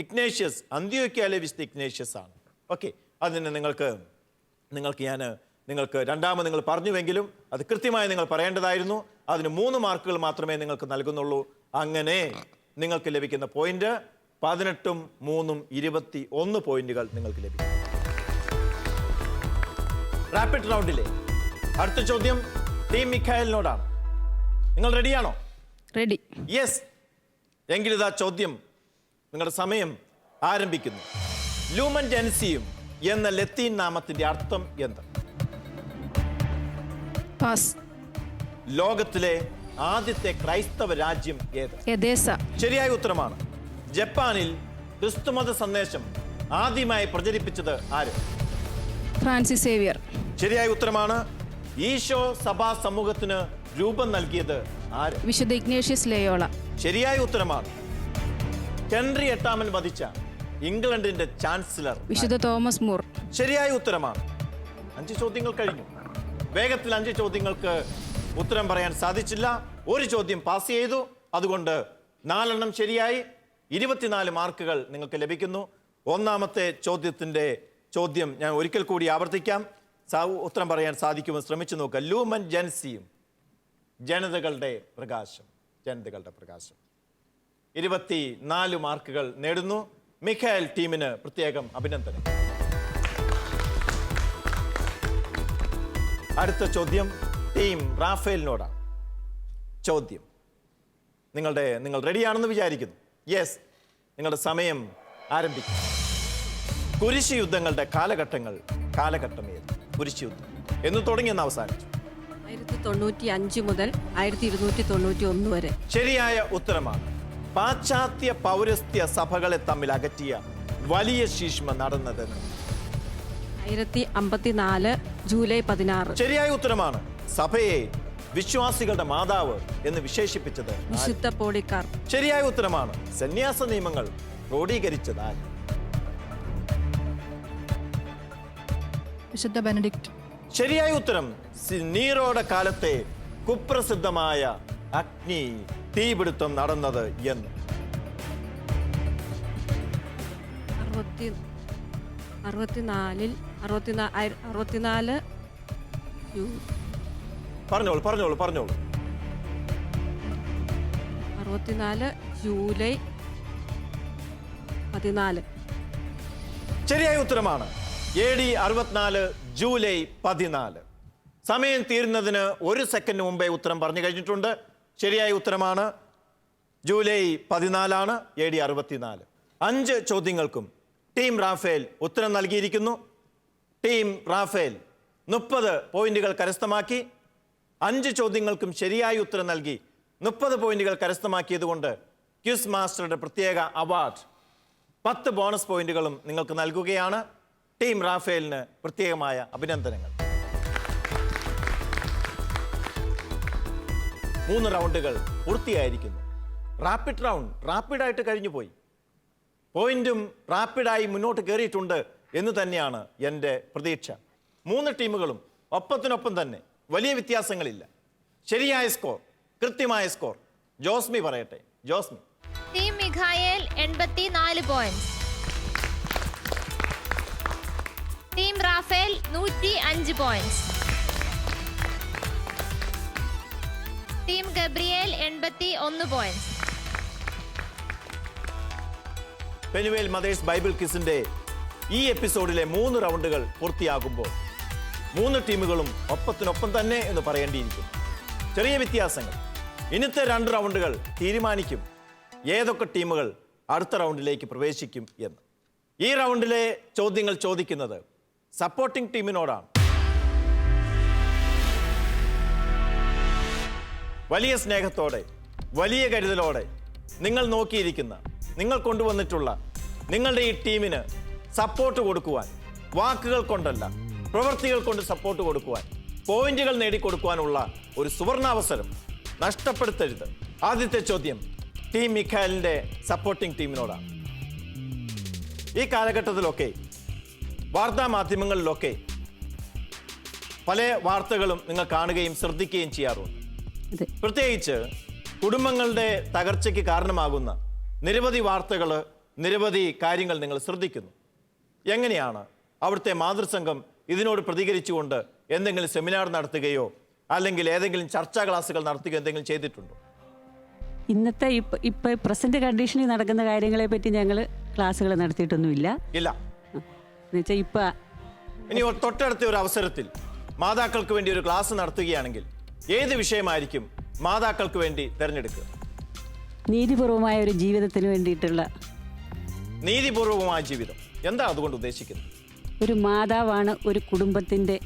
ഇഗ്നേഷ്യസ്, അന്ത്യോക്യയിലെ വിശുദ്ധ ഇഗ്നേഷ്യസ് ആണ്. ഓക്കെ, അതിന് നിങ്ങൾക്ക് രണ്ടാമത് നിങ്ങൾ പറഞ്ഞുവെങ്കിലും അത് കൃത്യമായി നിങ്ങൾ പറയേണ്ടതായിരുന്നു. അതിന് 3 മാർക്കുകൾ മാത്രമേ നിങ്ങൾക്ക് നൽകുന്നുള്ളൂ. അങ്ങനെ നിങ്ങൾക്ക് ലഭിക്കുന്ന പോയിന്റ് 18 3 21 പോയിന്റുകൾ നിങ്ങൾക്ക് ലഭിക്കും. റാപ്പിഡ് റൗണ്ടിലെ അടുത്ത ചോദ്യം ടീം മിഖായേലിനോടാണ്. നിങ്ങൾ റെഡിയാണോ? റെഡി. യെസ്, എങ്കിലിതാ ചോദ്യം. നിങ്ങളുടെ സമയം ആരംഭിക്കുന്നു. ലൂമൻ ജെൻസിയും എന്ന ലത്തീൻ നാമത്തിന്റെ അർത്ഥം എന്ത്? പാസ്. ലോകത്തിലെ ആദ്യത്തെ ക്രൈസ്തവ രാജ്യം ഏത്? എദേസ. ശരിയായ ഉത്തരമാണ്. ജപ്പാനിൽ ക്രിസ്തുമത സന്ദേശം ആദ്യമായി പ്രചരിപ്പിച്ചത് ആര്? Francis Xavier. ശരിയായ ഉത്തരമാണ്. ഈശോ സഭാ സമൂഹത്തിന് രൂപം നൽകിയത് ആര്? വിശുദ്ധ ഇഗ്നേഷ്യസ് ലയോള. ശരിയായ ഉത്തരമാണ്. ഹെൻറി 8 വധിച്ച ഇംഗ്ലണ്ടിന്റെ ചാൻസലർ വിശുദ്ധ തോമസ് മൂർ. ശരിയായ ഉത്തരമാണ്. 5 ചോദ്യങ്ങൾ കഴിഞ്ഞു. വേഗത്തിൽ 5 ചോദ്യങ്ങൾക്ക് ഉത്തരം പറയാൻ സാധിച്ചില്ല. ഒരു ചോദ്യം പാസ് ചെയ്തു. അതുകൊണ്ട് 4 എണ്ണം ശരിയായി. 24 മാർക്കുകൾ നിങ്ങൾക്ക് ലഭിക്കുന്നു. ഒന്നാമത്തെ ചോദ്യം ഞാൻ ഒരിക്കൽ കൂടി ആവർത്തിക്കാം. ഉത്തരം പറയാൻ സാധിക്കുമെന്ന് ശ്രമിച്ചു നോക്കുക. ലൂമൻ ജെൻസിയും ജനതകളുടെ പ്രകാശം. ജനതകളുടെ പ്രകാശം. 24 മാർക്കുകൾ നേടുന്നു. മിഖായൽ ടീമിന് പ്രത്യേകം അഭിനന്ദനം. അടുത്ത ചോദ്യം ടീം റാഫേലിനോടാണ്. ചോദ്യം നിങ്ങൾ റെഡിയാണെന്ന് വിചാരിക്കുന്നു. യെസ്, നിങ്ങളുടെ സമയം ആരംഭിക്കും. കുരിശ് യുദ്ധങ്ങളുടെ കാലഘട്ടം ഏത്? കുരിശ് യുദ്ധം എന്ന് തുടങ്ങിയെന്ന് അവസാനിച്ചു? 1095 മുതൽ 1291 വരെ. ശരിയായ ഉത്തരമാണ്. പാശ്ചാത്യ പൗരസ്ത്യ സഭകളെ തമ്മിൽ അകറ്റിയ വലിയ ശീഷ്മ നടന്നതെന്ന്? 1054 ജൂലൈ 16. ശരിയായ ഉത്തരമാണ്. സഭയെ വിശ്വാസികളുടെ മാതാവ് എന്ന് വിശേഷിപ്പിച്ചത് ആര്? വിശുദ്ധ പോളിക്കാർ. ശരിയായ ഉത്തരമാണ്. സന്യാസ നിയമങ്ങൾ ക്രോഡീകരിച്ചത് ആര്? വിശുദ്ധ ബെനഡിക്റ്റ്. ശരിയായ ഉത്തരം. നീറോയുടെ കാലത്തെ കുപ്രസിദ്ധമായ അഗ്നി തീപിടുത്തം നടന്നത് എന്ന്? 64 പറഞ്ഞോളൂ. 64 ജൂലൈ 14. ശരിയായ ഉത്തരമാണ്. AD 64 July 14. സമയം തീരുന്നതിന് 1 സെക്കൻഡ് മുമ്പേ ഉത്തരം പറഞ്ഞു കഴിഞ്ഞിട്ടുണ്ട്. ശരിയായ ഉത്തരമാണ്. July 14 AD 64. 5 ചോദ്യങ്ങൾക്കും ടീം റാഫേൽ ഉത്തരം നൽകിയിരിക്കുന്നു. ടീം റാഫേൽ 30 പോയിന്റുകൾ കരസ്ഥമാക്കി. 5 ചോദ്യങ്ങൾക്കും ശരിയായ ഉത്തരം നൽകി 30 പോയിന്റുകൾ കരസ്ഥമാക്കിയതുകൊണ്ട് ക്വിസ് മാസ്റ്ററുടെ പ്രത്യേക അവാർഡ് 10 ബോണസ് പോയിന്റുകളും നിങ്ങൾക്ക് നൽകുകയാണ്. ടീം റാഫേലിന് പ്രത്യേകമായ അഭിനന്ദനങ്ങൾ. 3 റൗണ്ടുകൾ പൂർത്തിയായിരിക്കുന്നു. റാപ്പിഡ് റൗണ്ട് റാപ്പിഡായിട്ട് കഴിഞ്ഞു പോയി. പോയിന്റും റാപ്പിഡായി മുന്നോട്ട് കയറിയിട്ടുണ്ട് എന്ന് തന്നെയാണ് എൻ്റെ പ്രതീക്ഷ. 3 ടീമുകളും ഒപ്പത്തിനൊപ്പം തന്നെ, വലിയ വ്യത്യാസങ്ങളില്ല. ശരിയായ സ്കോർ, കൃത്യമായ സ്കോർ ജോസ്മി പറയട്ടെ. Josmi. Team Mikhael 84 point, team Raphael 105 point, team Gabriel 81 point. Penuel mothers Bible ക്വിസിന്റെ ഈ എപ്പിസോഡിലെ 3 റൗണ്ടുകൾ പൂർത്തിയാകുമ്പോൾ 3 ടീമുകളും ഒപ്പത്തിനൊപ്പം തന്നെ എന്ന് പറയേണ്ടിയിരിക്കും. ചെറിയ വ്യത്യാസങ്ങൾ. ഇന്നത്തെ 2 റൗണ്ടുകൾ തീരുമാനിക്കും ഏതൊക്കെ ടീമുകൾ അടുത്ത റൗണ്ടിലേക്ക് പ്രവേശിക്കും എന്ന്. ഈ റൗണ്ടിലെ ചോദ്യങ്ങൾ ചോദിക്കുന്നത് സപ്പോർട്ടിംഗ് ടീമിനോടാണ്. വലിയ സ്നേഹത്തോടെ, വലിയ കരുതലോടെ നിങ്ങൾ നോക്കിയിരിക്കുന്ന, നിങ്ങൾ കൊണ്ടുവന്നിട്ടുള്ള നിങ്ങളുടെ ഈ ടീമിന് സപ്പോർട്ട് കൊടുക്കുവാൻ, വാക്കുകൾ കൊണ്ടല്ല പ്രവൃത്തികൾ കൊണ്ട് സപ്പോർട്ട് കൊടുക്കുവാൻ, പോയിന്റുകൾ നേടിക്കൊടുക്കുവാനുള്ള ഒരു സുവർണാവസരം നഷ്ടപ്പെടുത്തരുത്. ആദ്യത്തെ ചോദ്യം ടീം മിഖായലിന്റെ സപ്പോർട്ടിംഗ് ടീമിനോടാണ്. ഈ കാലഘട്ടത്തിലൊക്കെ വാർത്താ മാധ്യമങ്ങളിലൊക്കെ പല വാർത്തകളും നിങ്ങൾ കാണുകയും ശ്രദ്ധിക്കുകയും ചെയ്യാറുണ്ട്. പ്രത്യേകിച്ച് കുടുംബങ്ങളുടെ തകർച്ചയ്ക്ക് കാരണമാകുന്ന നിരവധി വാർത്തകൾ, നിരവധി കാര്യങ്ങൾ നിങ്ങൾ ശ്രദ്ധിക്കുന്നു. എങ്ങനെയാണ് അവിടുത്തെ മാതൃസംഘം ഇതിനോട് പ്രതികരിച്ചുകൊണ്ട് എന്തെങ്കിലും സെമിനാർ നടത്തുകയോ അല്ലെങ്കിൽ ഏതെങ്കിലും ചർച്ചാ ക്ലാസ്സുകൾ നടത്തുകയോ എന്തെങ്കിലും ചെയ്തിട്ടുണ്ടോ? ഇന്നത്തെ ഇപ്പൊ പ്രസന്റ് കണ്ടീഷനിൽ നടക്കുന്ന കാര്യങ്ങളെ പറ്റി ഞങ്ങൾ ക്ലാസ്സുകൾ നടത്തിയിട്ടൊന്നുമില്ല. ഇല്ല. ഇനി തൊട്ടടുത്ത ഒരു അവസരത്തിൽ മാതാക്കൾക്ക് വേണ്ടി ഒരു ക്ലാസ് നടത്തുകയാണെങ്കിൽ ഏത് വിഷയമായിരിക്കും മാതാക്കൾക്ക് വേണ്ടി തിരഞ്ഞെടുക്കുക? നീതിപൂർവമായ ഒരു ജീവിതത്തിന് വേണ്ടിയിട്ടുള്ള. നീതിപൂർവമായ ജീവിതം എന്താ അതുകൊണ്ട് ഉദ്ദേശിക്കുന്നത്? ഒരു മാതാവാണ് ഒരു കുടുംബത്തിൻ്റെ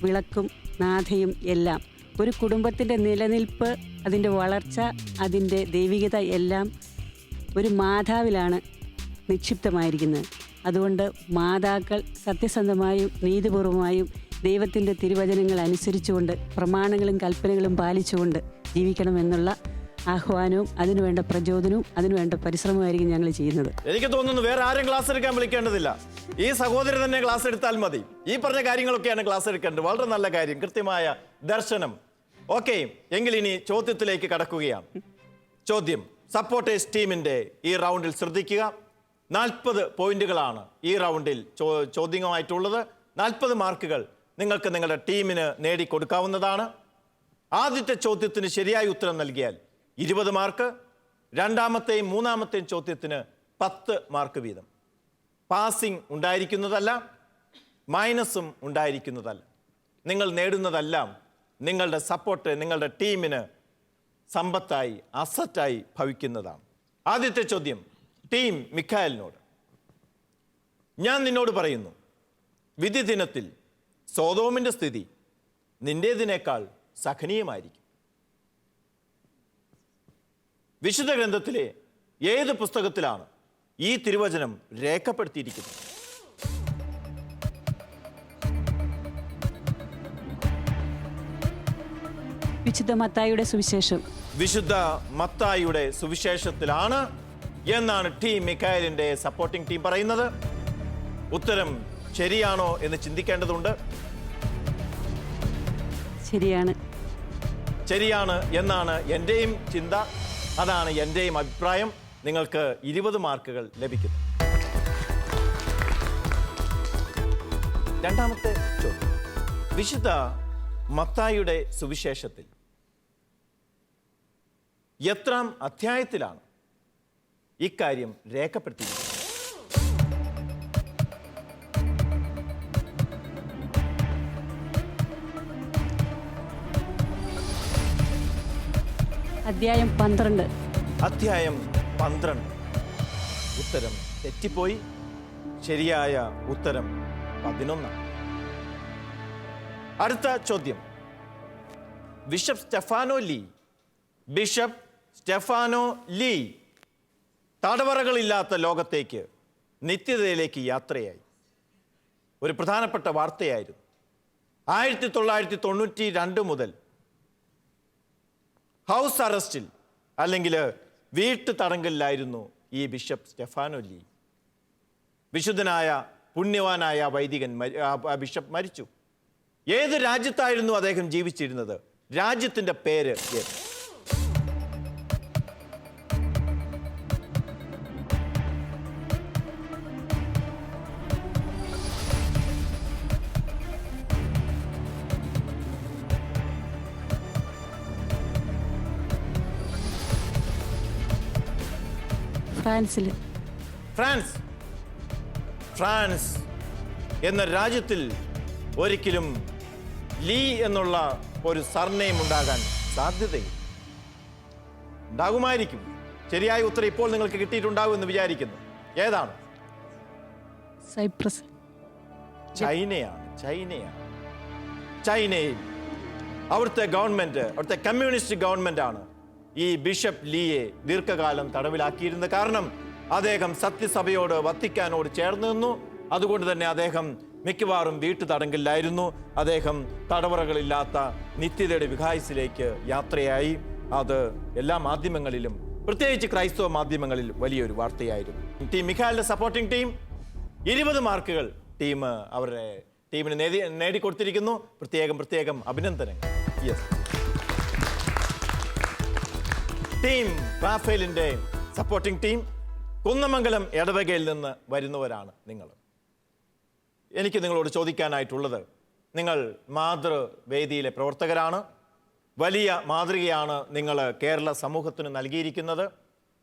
വിളക്കും നാഥയും എല്ലാം. ഒരു കുടുംബത്തിൻ്റെ നിലനിൽപ്പ്, അതിൻ്റെ വളർച്ച, അതിൻ്റെ ദൈവികത എല്ലാം ഒരു മാതാവിലാണ് നിക്ഷിപ്തമായിരിക്കുന്നത്. അതുകൊണ്ട് മാതാക്കൾ സത്യസന്ധമായും നീതിപൂർവമായും ദൈവത്തിൻ്റെ തിരുവചനങ്ങൾ അനുസരിച്ചുകൊണ്ട് പ്രമാണങ്ങളും കൽപ്പനകളും പാലിച്ചുകൊണ്ട് ജീവിക്കണമെന്നുള്ള ആഹ്വാനവും അതിനുവേണ്ട പ്രചോദനവും അതിനുവേണ്ട പരിശ്രമമായിരിക്കും ഞങ്ങൾ ചെയ്യുന്നത്. എനിക്ക് തോന്നുന്നു വേറെ ആരും ക്ലാസ് എടുക്കാൻ വിളിക്കേണ്ടതില്ല. ഈ സഹോദരി തന്നെ ക്ലാസ് എടുത്താൽ മതി. ഈ പറഞ്ഞ കാര്യങ്ങളൊക്കെയാണ് ക്ലാസ് എടുക്കേണ്ടത്. വളരെ നല്ല കാര്യം, കൃത്യമായ ദർശനം. ഓക്കെ, എങ്കിൽ ഇനി ചോദ്യത്തിലേക്ക് കടക്കുകയാണ്. ചോദ്യം സപ്പോർട്ടേഴ്സ് ടീമിന്റെ ഈ റൗണ്ടിൽ ശ്രദ്ധിക്കുക. 40 പോയിന്റുകളാണ് ഈ റൗണ്ടിൽ ചോദ്യമായിട്ടുള്ളത്. 40 മാർക്കുകൾ നിങ്ങൾക്ക് നിങ്ങളുടെ ടീമിന് നേടിക്കൊടുക്കാവുന്നതാണ്. ആദ്യത്തെ ചോദ്യത്തിന് ശരിയായ ഉത്തരം നൽകിയാൽ 20 മാർക്ക്, രണ്ടാമത്തെയും മൂന്നാമത്തെയും ചോദ്യത്തിന് 10 മാർക്ക് വീതം. പാസിംഗ് ഉണ്ടായിരിക്കുന്നതല്ല, മൈനസും ഉണ്ടായിരിക്കുന്നതല്ല. നിങ്ങൾ നേടുന്നതെല്ലാം നിങ്ങളുടെ സപ്പോർട്ട് നിങ്ങളുടെ ടീമിന് സമ്പത്തായി, അസറ്റായി ഭവിക്കുന്നതാണ്. ആദ്യത്തെ ചോദ്യം ടീം മിഖായലിനോട്. ഞാൻ നിന്നോട് പറയുന്നു, വിധി ദിനത്തിൽ സോദോമിൻ്റെ സ്ഥിതി നിന്റേതിനേക്കാൾ സഹനീയമായിരിക്കും. വിശുദ്ധ ഗ്രന്ഥത്തിലെ ഏത് പുസ്തകത്തിലാണ് ഈ തിരുവചനം രേഖപ്പെടുത്തിയിരിക്കുന്നത്? വിശുദ്ധ മത്തായിയുടെ സുവിശേഷം. വിശുദ്ധ മത്തായിയുടെ സുവിശേഷത്തിലാണ് എന്നാണ് ടീം മിഖായലിന്റെ സപ്പോർട്ടിംഗ് ടീം പറയുന്നത്. ഉത്തരം ശരിയാണോ എന്ന് ചിന്തിക്കേണ്ടതുണ്ട്. ശരിയാണ്. ശരിയാണ് എന്നാണ് എൻ്റെയും ചിന്ത, അതാണ് എൻ്റെയും അഭിപ്രായം. നിങ്ങൾക്ക് 20 മാർക്കുകൾ ലഭിക്കുന്നു. രണ്ടാമത്തെ ചോദ്യം, വിശുദ്ധ മത്തായിയുടെ സുവിശേഷത്തിൽ എത്രാം അധ്യായത്തിലാണ് ഇക്കാര്യം രേഖപ്പെടുത്തിയിരിക്കുന്നത്? അധ്യായം 12. അധ്യായം 12. ഉത്തരം തെറ്റിപ്പോയി. ശരിയായ ഉത്തരം 11. അടുത്ത ചോദ്യം, ബിഷപ്പ് സ്റ്റെഫാനോ ലീ തടവറകളില്ലാത്ത ലോകത്തേക്ക്, നിത്യതയിലേക്ക് യാത്രയായി. ഒരു പ്രധാനപ്പെട്ട വാർത്തയായിരുന്നു. 1992 മുതൽ ഹൗസ് അറസ്റ്റിൽ അല്ലെങ്കിൽ വീട്ടു തടങ്കലിലായിരുന്നു ഈ ബിഷപ്പ് സ്റ്റെഫാനോ ലീ. വിശുദ്ധനായ പുണ്യവാനായ വൈദികൻ ബിഷപ്പ് മരിച്ചു. ഏത് രാജ്യത്തായിരുന്നു അദ്ദേഹം ജീവിച്ചിരുന്നത്? രാജ്യത്തിൻ്റെ പേര് ഏത്? ഫ്രാൻസിൽ. ഫ്രാൻസ് എന്ന രാജ്യത്തിൽ ഒരിക്കലും ലീ എന്നുള്ള ഒരു സർനെയിം ഉണ്ടാകാൻ സാധ്യതയില്ല. ഉണ്ടാകുമായിരിക്കും. ശരിയായ ഉത്തരം ഇപ്പോൾ നിങ്ങൾക്ക് കിട്ടിയിട്ടുണ്ടാകും എന്ന് വിചാരിക്കുന്നു. ഏതാണ്? സൈപ്രസ്. ചൈനയാണ്. ചൈനയിൽ അവിടുത്തെ ഗവൺമെന്റ്, അവിടുത്തെ കമ്മ്യൂണിസ്റ്റ് ഗവൺമെന്റ് ആണ് ഈ ബിഷപ്പ് ലീയെ ദീർഘകാലം തടവിലാക്കിയിരുന്നത്. കാരണം അദ്ദേഹം സത്യസഭയോട്, വത്തിക്കാനോട് ചേർന്ന് നിന്നു. അതുകൊണ്ട് തന്നെ അദ്ദേഹം മിക്കവാറും വീട്ടു തടങ്കലിലായിരുന്നു. അദ്ദേഹം തടവറകളില്ലാത്ത നിത്യതയുടെ വികായസിലേക്ക് യാത്രയായി. അത് എല്ലാ മാധ്യമങ്ങളിലും, പ്രത്യേകിച്ച് ക്രൈസ്തവ മാധ്യമങ്ങളിൽ വലിയൊരു വാർത്തയായിരുന്നു. ടീം മിഖായലിന്റെ സപ്പോർട്ടിംഗ് ടീം 20 മാർക്കുകൾ ടീം അവരുടെ ടീമിന് നേടിക്കൊടുത്തിരിക്കുന്നു. പ്രത്യേകം അഭിനന്ദനങ്ങൾ. യെസ്, ടീം റാഫേലിന്റെ സപ്പോർട്ടിംഗ് ടീം കുന്നമംഗലം ഇടവകയിൽ നിന്ന് വരുന്നവരാണ് നിങ്ങൾ. എനിക്ക് നിങ്ങളോട് ചോദിക്കാനായിട്ടുള്ളത്, നിങ്ങൾ മാതൃവേദിയിലെ പ്രവർത്തകരാണ്. വലിയ മാതൃകയാണ് നിങ്ങൾ കേരള സമൂഹത്തിന് നൽകിയിരിക്കുന്നത്.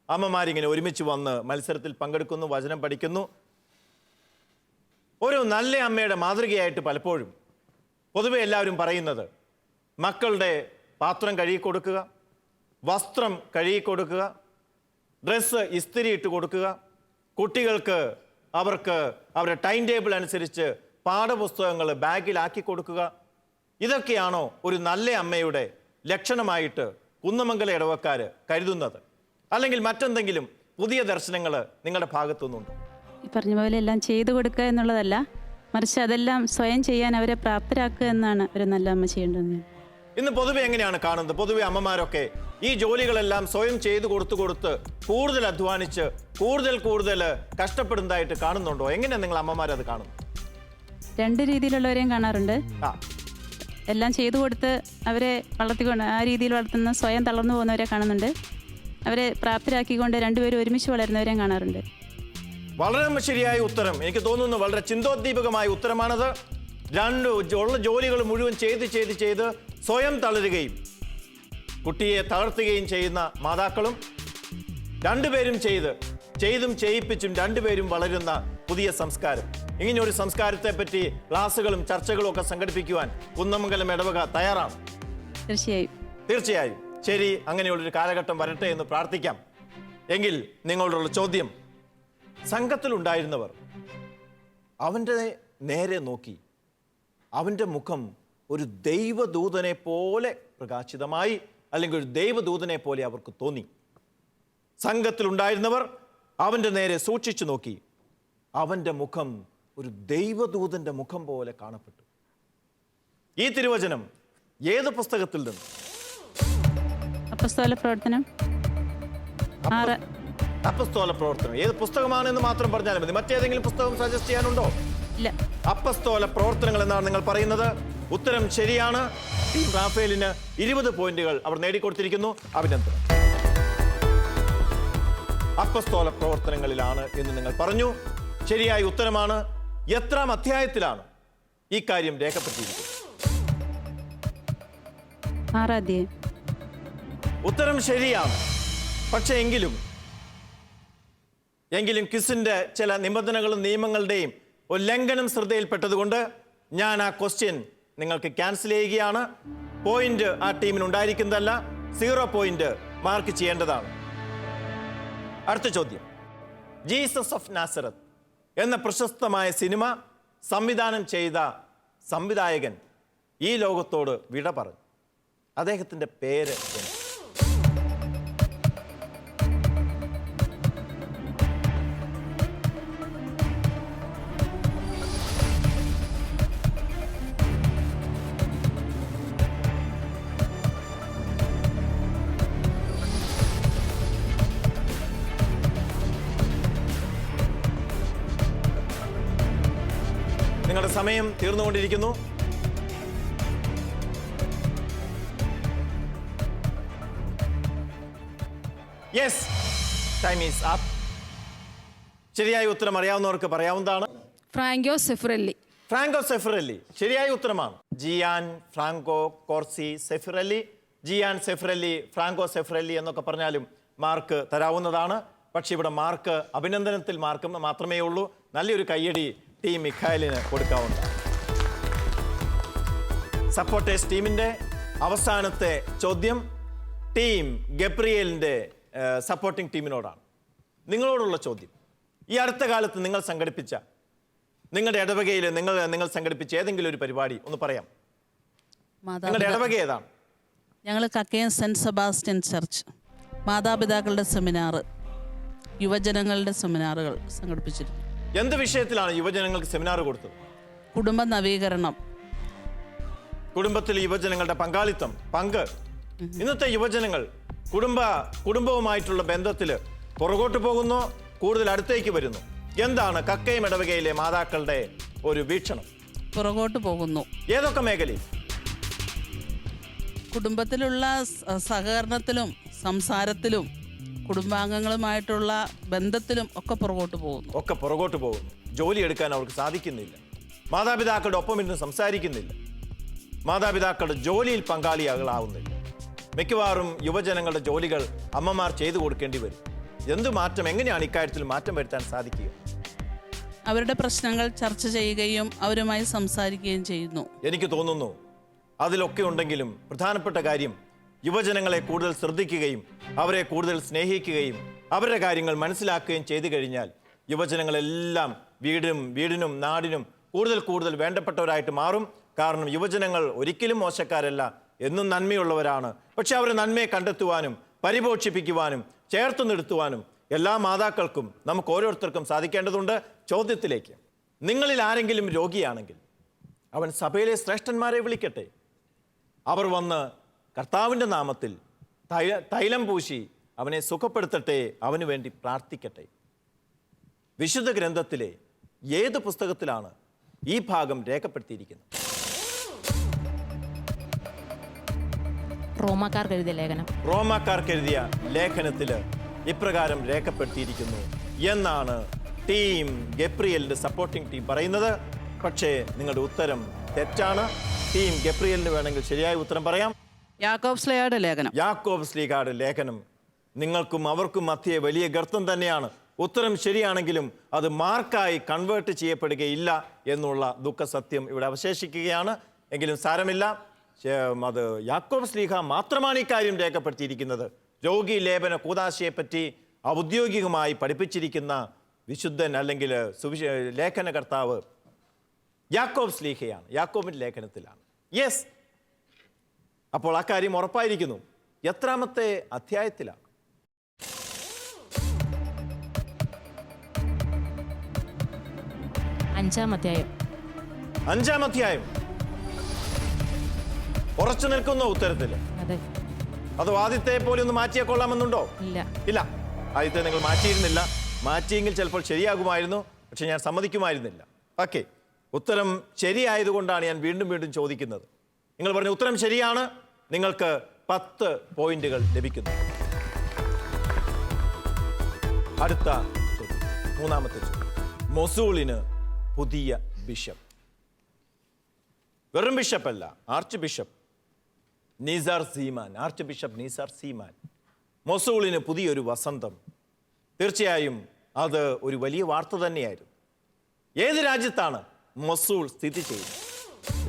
അമ്മമാരിങ്ങനെ ഒരുമിച്ച് വന്ന് മത്സരത്തിൽ പങ്കെടുക്കുന്നു, വചനം പഠിക്കുന്നു. ഒരു നല്ല അമ്മയുടെ മാതൃകയായിട്ട് പലപ്പോഴും പൊതുവെ എല്ലാവരും പറയുന്നത് മക്കളുടെ പാത്രം കഴുകിക്കൊടുക്കുക, വസ്ത്രം കഴുകിക്കൊടുക്കുക, ഡ്രസ്സ് ഇസ്തിരി ഇട്ട് കൊടുക്കുക, കുട്ടികൾക്ക് അവർക്ക് അവരുടെ ടൈം ടേബിൾ അനുസരിച്ച് പാഠപുസ്തകങ്ങൾ ബാഗിലാക്കി കൊടുക്കുക. ഇതൊക്കെയാണോ ഒരു നല്ല അമ്മയുടെ ലക്ഷണമായിട്ട് കുന്നമംഗല ഇടവക്കാർ കരുതുന്നത്? അല്ലെങ്കിൽ മറ്റെന്തെങ്കിലും പുതിയ ദർശനങ്ങൾ നിങ്ങളുടെ ഭാഗത്തുനിന്നുണ്ടോ? ഈ പറഞ്ഞ പോലെ എല്ലാം ചെയ്തു കൊടുക്കുക എന്നുള്ളതല്ല, മറിച്ച് അതെല്ലാം സ്വയം ചെയ്യാൻ അവരെ പ്രാപ്തരാക്കുക എന്നാണ് ഒരു നല്ല അമ്മ ചെയ്യേണ്ടത്. ഇന്ന് പൊതുവെ എങ്ങനെയാണ് കാണുന്നത്? പൊതുവെ അമ്മമാരൊക്കെ ഈ ജോലികളെല്ലാം സ്വയം ചെയ്തു കൊടുത്ത് കൂടുതൽ അധ്വാനിച്ച് കൂടുതൽ കഷ്ടപ്പെടുന്നതായിട്ട് കാണുന്നുണ്ടോ? എങ്ങനെയാണ് നിങ്ങൾ അമ്മമാരത് കാണുന്നത്? രണ്ട് രീതിയിലുള്ളവരെയും കാണാറുണ്ട്. എല്ലാം ചെയ്തു കൊടുത്ത് അവരെ വളർത്തിക്കൊണ്ട് ആ രീതിയിൽ വളർത്തുന്ന സ്വയം തളർന്നു പോകുന്നവരെ കാണുന്നുണ്ട്. അവരെ പ്രാപ്തരാക്കിക്കൊണ്ട് രണ്ടുപേരും ഒരുമിച്ച് വളരുന്നവരെയും കാണാറുണ്ട്. വളരെ ശരിയായ ഉത്തരം. എനിക്ക് തോന്നുന്നു വളരെ ചിന്തോദ്ദീപകമായ ഉത്തരമാണത്. ഉള്ള ജോലികൾ മുഴുവൻ ചെയ്ത് സ്വയം തളരുകയും കുട്ടിയെ തളർത്തുകയും ചെയ്യുന്ന മാതാക്കളും, രണ്ടുപേരും ചെയ്തും ചെയ്യിപ്പിച്ചും രണ്ടുപേരും വളരുന്ന പുതിയ സംസ്കാരം. ഇങ്ങനെ ഒരു സംസ്കാരത്തെ പറ്റി ക്ലാസ്സുകളും ചർച്ചകളും ഒക്കെ സംഘടിപ്പിക്കുവാൻ കുന്നമംഗലം ഇടവക തയ്യാറാണ്. തീർച്ചയായും ശരി, അങ്ങനെയുള്ളൊരു കാലഘട്ടം വരട്ടെ എന്ന് പ്രാർത്ഥിക്കാം. എങ്കിൽ നിങ്ങളോടുള്ള ചോദ്യം, സംഘത്തിലുണ്ടായിരുന്നവർ അവൻ്റെ നേരെ നോക്കി, അവൻ്റെ മുഖം ഒരു ദൈവദൂതനെ പോലെ പ്രകാശിതമായി, അല്ലെങ്കിൽ ഒരു ദൈവദൂതനെ പോലെ അവർക്ക് തോന്നി. സംഘത്തിലുണ്ടായിരുന്നവർ അവൻ്റെ നേരെ സൂക്ഷിച്ചു നോക്കി, അവൻ്റെ മുഖം ഒരു ദൈവദൂതന്റെ മുഖം പോലെ കാണപ്പെട്ടു. ഈ തിരുവചനം ഏത് പുസ്തകത്തിൽ നിന്ന്? അപ്പസ്തോല പ്രവർത്തനം 6. അപ്പസ്തോല പ്രവർത്തനം ഏത് പുസ്തകമാണെന്ന് മാത്രം പറഞ്ഞാൽ മതി. മറ്റേതെങ്കിലും പുസ്തകം സജസ്റ്റ് ചെയ്യാനുണ്ടോ? ഇല്ല. അപ്പസ്തോല പ്രവർത്തനങ്ങൾ എന്നാണ് നിങ്ങൾ പറയുന്നത്. ഉത്തരം ശരിയാണ്. ടീം റാഫേലിന് 20 പോയിന്റുകൾ അവർ നേടിക്കൊടുത്തിരിക്കുന്നു. അഭിനന്ദനം. അപ്പസ്തോല പ്രവർത്തനങ്ങളിലാണ് എന്ന് നിങ്ങൾ പറഞ്ഞു. ശരിയായ ഉത്തരമാണ്. എത്രാം അധ്യായത്തിലാണ് ഈ കാര്യം രേഖപ്പെടുത്തിയിരിക്കുന്നത്? 6 അധ്യായം. ഉത്തരം ശരിയാണ്. പക്ഷേ എങ്കിലും ക്വിസിന്റെ ചില നിബന്ധനകളും നിയമങ്ങളുടെയും ഒരു ലംഘനം ശ്രദ്ധയിൽപ്പെട്ടതുകൊണ്ട് ഞാൻ ആ ക്വസ്റ്റ്യൻ നിങ്ങൾക്ക് ക്യാൻസൽ ചെയ്യുകയാണ്. പോയിന്റ് ആ ടീമിന് ഉണ്ടായിരിക്കുന്നതല്ല, 0 പോയിന്റ് മാർക്ക് ചെയ്യേണ്ടതാണ്. അടുത്ത ചോദ്യം, ജീസസ് ഓഫ് നാസറത്ത് എന്ന പ്രശസ്തമായ സിനിമ സംവിധാനം ചെയ്ത സംവിധായകൻ ഈ ലോകത്തോട് വിട പറഞ്ഞു. അദ്ദേഹത്തിൻ്റെ പേര് എന്ത്? നിങ്ങളുടെ സമയം തീർന്നുകൊണ്ടിരിക്കുന്നു. Yes, time is up. ശരിയായ ഉത്തരം അറിയാവുന്നവർക്ക് പറയാവുന്നതാണ്. ഫ്രാങ്കോ സെഫറെല്ലി. ഫ്രാങ്കോ സെഫറെല്ലി ശരിയായ ഉത്തരമാണ്. ജിയാൻ ഫ്രാങ്കോ കോർസി സെഫറെല്ലി, ജിയാൻ സെഫറെല്ലി, ഫ്രാങ്കോ സെഫറെല്ലി എന്നൊക്കെ പറഞ്ഞാലും മാർക്ക് തരാവുന്നതാണ്. പക്ഷെ ഇവിടെ മാർക്ക് അഭിനന്ദനത്തിൽ മാർക്ക് മാത്രമേ ഉള്ളൂ. നല്ലൊരു കയ്യടി ടീം മിഖായലിന് കൊടുക്കാവുന്നതാണ്. സപ്പോർട്ടേഴ്സ് ടീമിന്റെ അവസാനത്തെ ചോദ്യം ടീം ഗബ്രിയേലിന്റെ സപ്പോർട്ടിംഗ് ടീമിനോടാണ്. നിങ്ങളോടുള്ള ചോദ്യം, ഈ അടുത്ത കാലത്ത് നിങ്ങൾ സംഘടിപ്പിച്ച, നിങ്ങളുടെ ഇടവകയിൽ നിങ്ങൾ സംഘടിപ്പിച്ച ഏതെങ്കിലും ഒരു പരിപാടി ഒന്ന് പറയാം. നിങ്ങളുടെ ഇടവക ഏതാണ്? ഞങ്ങൾ കക്കയം സെൻറ്റ് സെബാസ്റ്റ്യൻ ചർച്ച് മാതാപിതാക്കളുടെ സെമിനാർ, യുവജനങ്ങളുടെ സെമിനാറുകൾ സംഘടിപ്പിച്ചിരുന്നു. എന്ത് വിഷയത്തിലാണ് യുവജനങ്ങൾക്ക് സെമിനാർ കൊടുത്തത്? കുടുംബ നവീകരണം, കുടുംബത്തിൽ യുവജനങ്ങളുടെ പങ്ക്. ഇന്നത്തെ യുവജനങ്ങൾ കുടുംബവുമായിട്ടുള്ള ബന്ധത്തിൽ പുറകോട്ട് പോകുന്നു, കൂടുതൽ അടുത്തേക്ക് വരുന്നു. എന്താണ് കക്കയം ഇടവകയിലെ മാതാക്കളുടെ ഒരു വീക്ഷണം? പുറകോട്ട് പോകുന്നു. ഏതൊക്കെ മേഖലയിൽ? കുടുംബത്തിലുള്ള സഹകരണത്തിലും സംസാരത്തിലും കുടുംബാംഗങ്ങളുമായിട്ടുള്ള ബന്ധത്തിലും ഒക്കെ പുറകോട്ട് പോകുന്നു. ജോലി എടുക്കാൻ അവർക്ക് സാധിക്കുന്നില്ല. മാതാപിതാക്കളുടെ ഒപ്പം ഇരുന്ന് സംസാരിക്കുന്നില്ല. മാതാപിതാക്കളുടെ ജോലിയിൽ പങ്കാളിയാകുന്നില്ല. മിക്കവാറും യുവജനങ്ങളുടെ ജോലികൾ അമ്മമാർ ചെയ്തു കൊടുക്കേണ്ടി വരും. എന്ത് മാറ്റം, എങ്ങനെയാണ് ഇക്കാര്യത്തിൽ മാറ്റം വരുത്താൻ സാധിക്കുക? അവരുടെ പ്രശ്നങ്ങൾ ചർച്ച ചെയ്യുകയും അവരുമായി സംസാരിക്കുകയും ചെയ്യുന്നു. എനിക്ക് തോന്നുന്നു അതിലൊക്കെ ഉണ്ടെങ്കിലും പ്രധാനപ്പെട്ട കാര്യം യുവജനങ്ങളെ കൂടുതൽ ശ്രദ്ധിക്കുകയും അവരെ കൂടുതൽ സ്നേഹിക്കുകയും അവരുടെ കാര്യങ്ങൾ മനസ്സിലാക്കുകയും ചെയ്തു കഴിഞ്ഞാൽ യുവജനങ്ങളെല്ലാം വീടിനും നാടിനും കൂടുതൽ വേണ്ടപ്പെട്ടവരായിട്ട് മാറും. കാരണം യുവജനങ്ങൾ ഒരിക്കലും മോശക്കാരല്ല, എന്നും നന്മയുള്ളവരാണ്. പക്ഷെ അവരെ നന്മയെ കണ്ടെത്തുവാനും പരിപോഷിപ്പിക്കുവാനും ചേർത്ത് നിർത്തുവാനും എല്ലാ മാതാക്കൾക്കും നമുക്ക് ഓരോരുത്തർക്കും സാധിക്കേണ്ടതുണ്ട്. ചോദ്യത്തിലേക്ക്, നിങ്ങളിൽ ആരെങ്കിലും രോഗിയാണെങ്കിൽ അവൻ സഭയിലെ ശ്രേഷ്ഠന്മാരെ വിളിക്കട്ടെ. അവർ വന്ന് കർത്താവിൻ്റെ നാമത്തിൽ തൈലം പൂശി അവനെ സുഖപ്പെടുത്തട്ടെ, അവന് വേണ്ടി പ്രാർത്ഥിക്കട്ടെ. വിശുദ്ധ ഗ്രന്ഥത്തിലെ ഏത് പുസ്തകത്തിലാണ് ഈ ഭാഗം രേഖപ്പെടുത്തിയിരിക്കുന്നത്? റോമാക്കാർക്കെഴുതിയ ലേഖനത്തിൽ ഇപ്രകാരം രേഖപ്പെടുത്തിയിരിക്കുന്നു എന്നാണ് ടീം ഗബ്രിയേലിന്റെ സപ്പോർട്ടിംഗ് ടീം പറയുന്നത്. പക്ഷേ നിങ്ങളുടെ ഉത്തരം തെറ്റാണ്. ടീം ഗബ്രിയേലിന് വേണമെങ്കിൽ ശരിയായ ഉത്തരം പറയാം. യാക്കോബ് സ്ലേയുടെ ലേഖനം. യാക്കോബ് ശ്ലീഹായുടെ ലേഖനം. നിങ്ങൾക്കും അവർക്കും മധ്യേ വലിയ ഗർത്തം തന്നെയാണ്. ഉത്തരം ശരിയാണെങ്കിലും അത് മാർക്കായി കൺവേർട്ട് ചെയ്യപ്പെടുകയില്ല എന്നുള്ള ദുഃഖസത്യം ഇവിടെ അവശേഷിക്കുകയാണ്. എങ്കിലും സാരമില്ല, അത് യാക്കോബ് ശ്ലീഹ മാത്രമാണ് ഇക്കാര്യം രേഖപ്പെടുത്തിയിരിക്കുന്നത്. രോഗി ലേപന കൂദാശയെപ്പറ്റി ഔദ്യോഗികമായി പഠിപ്പിച്ചിരിക്കുന്ന വിശുദ്ധൻ അല്ലെങ്കിൽ ലേഖനകർത്താവ് യാക്കോബ് ശ്ലീഹയാണ്. യാക്കോബിൻ്റെ ലേഖനത്തിലാണ്. യെസ്, അപ്പോൾ ആ കാര്യം ഉറപ്പായിരിക്കുന്നു. എത്രാമത്തെ അധ്യായത്തിലാണ്? അഞ്ചാം അധ്യായം. 5-ാം അധ്യായം. ഉറച്ചു നിൽക്കുന്ന ഉത്തരത്തിൽ. അതെ. അതോ ആദ്യത്തെ പോലെ ഒന്ന് മാറ്റിയാൽ കൊള്ളാമെന്നുണ്ടോ? ഇല്ല, ആദ്യത്തെ നിങ്ങൾ മാറ്റിയിരുന്നില്ല. മാറ്റിയെങ്കിൽ ചിലപ്പോൾ ശരിയാകുമായിരുന്നു, പക്ഷെ ഞാൻ സമ്മതിക്കുമായിരുന്നില്ല. ഓക്കെ, ഉത്തരം ശരിയായതുകൊണ്ടാണ് ഞാൻ വീണ്ടും വീണ്ടും ചോദിക്കുന്നത്. നിങ്ങൾ പറഞ്ഞ ഉത്തരം ശരിയാണ്, നിങ്ങൾക്ക് 10 പോയിന്റുകൾ ലഭിക്കുന്നു. അടുത്ത ചോദ്യം, 3-ാമത്തെ ചോദ്യം. മൊസൂളിന് പുതിയ ബിഷപ്പ്. വെറും ബിഷപ്പല്ല, archbishop Nizar Semaan. Archbishop Nizar Semaan. മൊസൂളിന് പുതിയൊരു വസന്തം. തീർച്ചയായും അത് ഒരു വലിയ വാർത്ത തന്നെയായിരുന്നു. ഏത് രാജ്യത്താണ് മൊസൂൾ സ്ഥിതി ചെയ്യുന്നത്?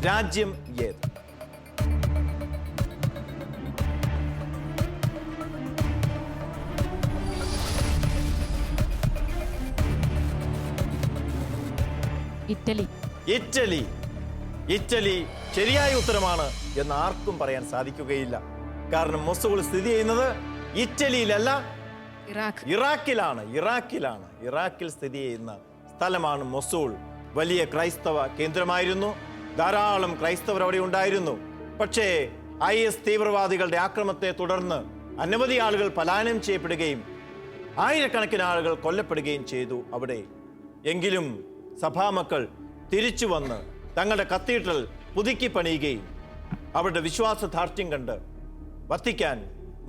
രാജ്യം ഏത്? ഇറ്റലി. ഇറ്റലി. ഇറ്റലി ശരിയായ ഉത്തരമാണ് എന്ന് ആർക്കും പറയാൻ സാധിക്കുകയില്ല. കാരണം മൊസൂൾ സ്ഥിതി ചെയ്യുന്നത് ഇറ്റലിയിലല്ല, ഇറാഖിലാണ്. ഇറാഖിൽ സ്ഥിതി ചെയ്യുന്ന സ്ഥലമാണ് മൊസൂൾ. വലിയ ക്രൈസ്തവ കേന്ദ്രമായിരുന്നു. ധാരാളം ക്രൈസ്തവർ അവിടെ ഉണ്ടായിരുന്നു. പക്ഷേ IS തീവ്രവാദികളുടെ ആക്രമണത്തെ തുടർന്ന് അനവധി ആളുകൾ പലായനം ചെയ്യപ്പെടുകയും ആയിരക്കണക്കിന് ആളുകൾ കൊല്ലപ്പെടുകയും ചെയ്തു അവിടെ. എങ്കിലും സഭാമക്കൾ തിരിച്ചു വന്ന് തങ്ങളുടെ കത്തീഡ്രൽ പുതുക്കി പണിയുകയും അവരുടെ വിശ്വാസദാർഢ്യം കണ്ട് വത്തിക്കാൻ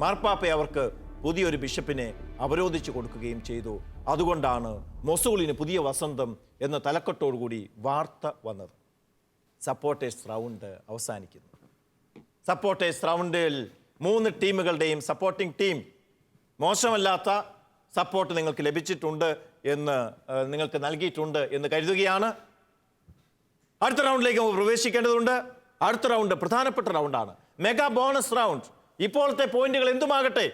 മാർപ്പാപ്പയെ അവർക്ക് പുതിയൊരു ബിഷപ്പിനെ അവരോധിച്ചു കൊടുക്കുകയും ചെയ്തു. അതുകൊണ്ടാണ് മൊസൂളിന് പുതിയ വസന്തം എന്ന തലക്കെട്ടോടുകൂടി വാർത്ത വന്നത്. സപ്പോർട്ടേഴ്സ് റൗണ്ട് അവസാനിക്കുന്നു. സപ്പോർട്ടേഴ്സ് റൗണ്ടിൽ 3 ടീമുകളുടെയും സപ്പോർട്ടിംഗ് ടീം മോശമല്ലാത്ത സപ്പോർട്ട് നിങ്ങൾക്ക് ലഭിച്ചിട്ടുണ്ട് എന്ന് നിങ്ങൾക്ക് നൽകിയിട്ടുണ്ട് എന്ന് കരുതുകയാണ്. അടുത്ത റൗണ്ടിലേക്ക് നമുക്ക് പ്രവേശിക്കേണ്ടതുണ്ട്. അടുത്ത റൗണ്ട് പ്രധാനപ്പെട്ട റൗണ്ടാണ്, മെഗാ ബോണസ് റൗണ്ട്. ഇപ്പോഴത്തെ പോയിന്റുകൾ എന്തുമാകട്ടെ,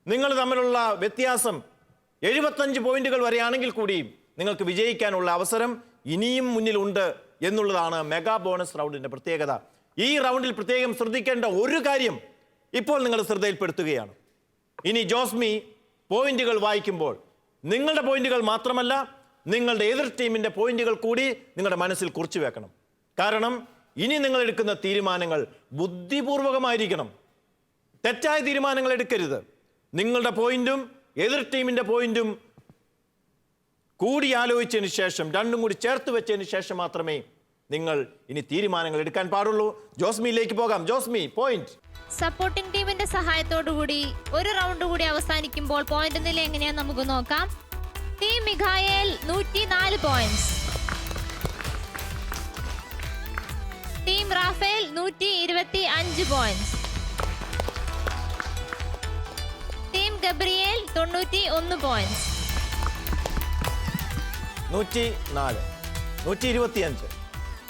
നിങ്ങൾ തമ്മിലുള്ള വ്യത്യാസം 75 പോയിന്റുകൾ വരെയാണെങ്കിൽ കൂടിയും നിങ്ങൾക്ക് വിജയിക്കാനുള്ള അവസരം ഇനിയും മുന്നിലുണ്ട് എന്നുള്ളതാണ് മെഗാ ബോണസ് റൗണ്ടിന്റെ പ്രത്യേകത. ഈ റൗണ്ടിൽ പ്രത്യേകം ശ്രദ്ധിക്കേണ്ട ഒരു കാര്യം ഇപ്പോൾ നിങ്ങൾ ശ്രദ്ധയിൽപ്പെടുത്തുകയാണ്. ഇനി ജോസ്മി പോയിന്റുകൾ വായിക്കുമ്പോൾ നിങ്ങളുടെ പോയിന്റുകൾ മാത്രമല്ല, നിങ്ങളുടെ എതിർ ടീമിന്റെ പോയിന്റുകൾ കൂടി നിങ്ങളുടെ മനസ്സിൽ കുറിച്ചു വെക്കണം. കാരണം ഇനി നിങ്ങൾ എടുക്കുന്ന തീരുമാനങ്ങൾ ബുദ്ധിപൂർവകമായിരിക്കണം. തെറ്റായ തീരുമാനങ്ങൾ എടുക്കരുത്. നിങ്ങളുടെ പോയിന്റും എതിർ ടീമിന്റെ പോയിന്റും കൂടി ആലോചിച്ചതിന് ശേഷം, രണ്ടും കൂടി ചേർത്ത് വെച്ചതിന് ശേഷം മാത്രമേ നിങ്ങൾ ഇനി തീരുമാനങ്ങൾ എടുക്കാൻ പാടുള്ളൂ. ജോസ്മിയിലേക്ക് പോകാം. ജോസ്മി, പോയിന്റ്. സപ്പോർട്ടിംഗ് ടീമിന്റെ സഹായത്തോടു കൂടി ഒരു റൗണ്ട് കൂടി അവസാനിക്കുമ്പോൾ പോയിന്റ് നില എങ്ങനെയാന്ന് നമുക്ക് നോക്കാം. Team Michael 104 points, team Raphael 125 points, team Gabriel 91 points. 104, 125,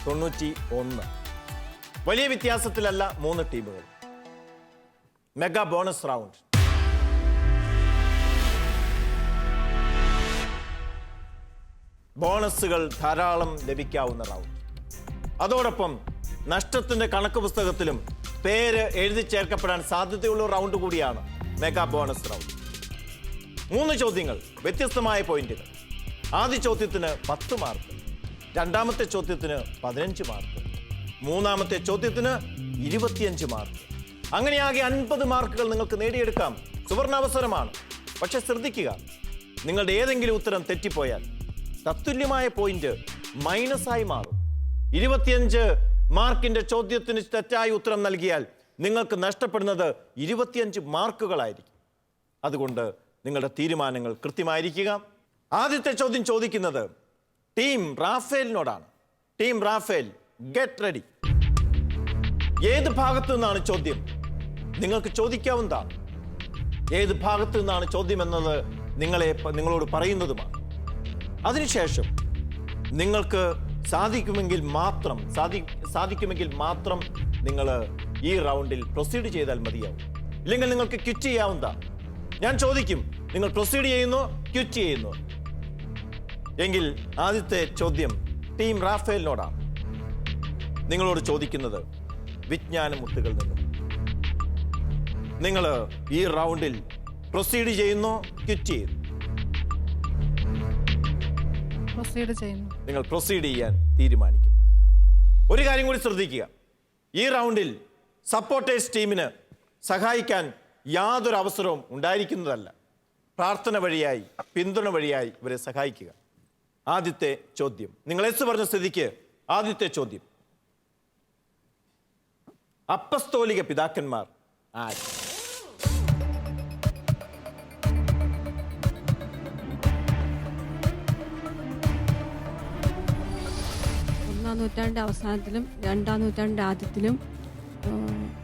91. വലിയ വ്യത്യാസത്തിലല്ല 3 ടീമുകൾ. Mega bonus round. ബോണസുകൾ ധാരാളം ലഭിക്കാവുന്ന റൗണ്ട്. അതോടൊപ്പം നഷ്ടത്തിന്റെ കണക്ക് പുസ്തകത്തിലും പേര് എഴുതി ചേർക്കപ്പെടാൻ സാധ്യതയുള്ള റൗണ്ട് കൂടിയാണ് മെഗാ ബോണസ് റൗണ്ട്. 3 ചോദ്യങ്ങൾ, വ്യത്യസ്തമായ പോയിന്റുകൾ. ആദ്യ ചോദ്യത്തിന് 10 മാർക്ക്, രണ്ടാമത്തെ ചോദ്യത്തിന് 15 മാർക്ക്, മൂന്നാമത്തെ ചോദ്യത്തിന് 25 മാർക്ക്. അങ്ങനെയാകെ 50 മാർക്കുകൾ നിങ്ങൾക്ക് നേടിയെടുക്കാം. സുവർണാവസരമാണ്. പക്ഷെ ശ്രദ്ധിക്കുക, നിങ്ങളുടെ ഏതെങ്കിലും ഉത്തരം തെറ്റിപ്പോയാൽ തത്തുല്യമായ പോയിന്റ് മൈനസായി മാറും. 25 മാർക്കിന്റെ ചോദ്യത്തിന് തെറ്റായ ഉത്തരം നൽകിയാൽ നിങ്ങൾക്ക് നഷ്ടപ്പെടുന്നത് 25 മാർക്കുകളായിരിക്കും. അതുകൊണ്ട് നിങ്ങളുടെ തീരുമാനങ്ങൾ കൃത്യമായിരിക്കുക. ആദ്യത്തെ ചോദ്യം ചോദിക്കുന്നത് ടീം റാഫേലിനോടാണ്. Team Raphael, get ready. ഏത് ഭാഗത്തു നിന്നാണ് ചോദ്യം? നിങ്ങൾക്ക് ചോദിക്കാവുന്നതാണ്. ഏത് ഭാഗത്തു നിന്നാണ് ചോദ്യം എന്നത് നിങ്ങളോട് പറയുന്നതുമാണ്. അതിനുശേഷം നിങ്ങൾക്ക് സാധിക്കുമെങ്കിൽ മാത്രം നിങ്ങൾ ഈ റൗണ്ടിൽ പ്രൊസീഡ് ചെയ്താൽ മതിയാവും. ഇല്ലെങ്കിൽ നിങ്ങൾക്ക് ക്വിറ്റ് ചെയ്യാവുന്നതാണ്. ഞാൻ ചോദിക്കും, നിങ്ങൾ പ്രൊസീഡ് ചെയ്യുന്നു, ക്വിറ്റ് ചെയ്യുന്നു? എങ്കിൽ ആദ്യത്തെ ചോദ്യം ടീം റാഫേലിനോടാണ്. നിങ്ങളോട് ചോദിക്കുന്നത് വിജ്ഞാനമുത്തുകളിൽ നിന്നും നിങ്ങൾ ഈ റൗണ്ടിൽ പ്രൊസീഡ് ചെയ്യുന്നു, ക്വിറ്റ് ചെയ്യുന്നു? പ്രൊസീഡ് ചെയ്യുന്നു. നിങ്ങൾ പ്രൊസീഡ് ചെയ്യാൻ തീരുമാനിക്കുന്നു. ഒരു കാര്യം കൂടി ശ്രദ്ധിക്കുക, ഈ റൗണ്ടിൽ സപ്പോർട്ടേഴ്സ് ടീമിന് സഹായിക്കാൻ യാതൊരു അവസരവും ഉണ്ടായിരിക്കുന്നതല്ല. പ്രാർത്ഥന വഴിയായി, പിന്തുണ വഴിയായി ഇവരെ സഹായിക്കുക. ആദ്യത്തെ ചോദ്യം, നിങ്ങൾ എസ് പറഞ്ഞ സ്ഥിതിക്ക് ആദ്യത്തെ ചോദ്യം, അപ്പസ്തോലിക പിതാക്കന്മാർ ആര്? ഒന്നാം നൂറ്റാണ്ടിൻ്റെ അവസാനത്തിലും 2-ാം നൂറ്റാണ്ടിൻ്റെ ആദ്യത്തിലും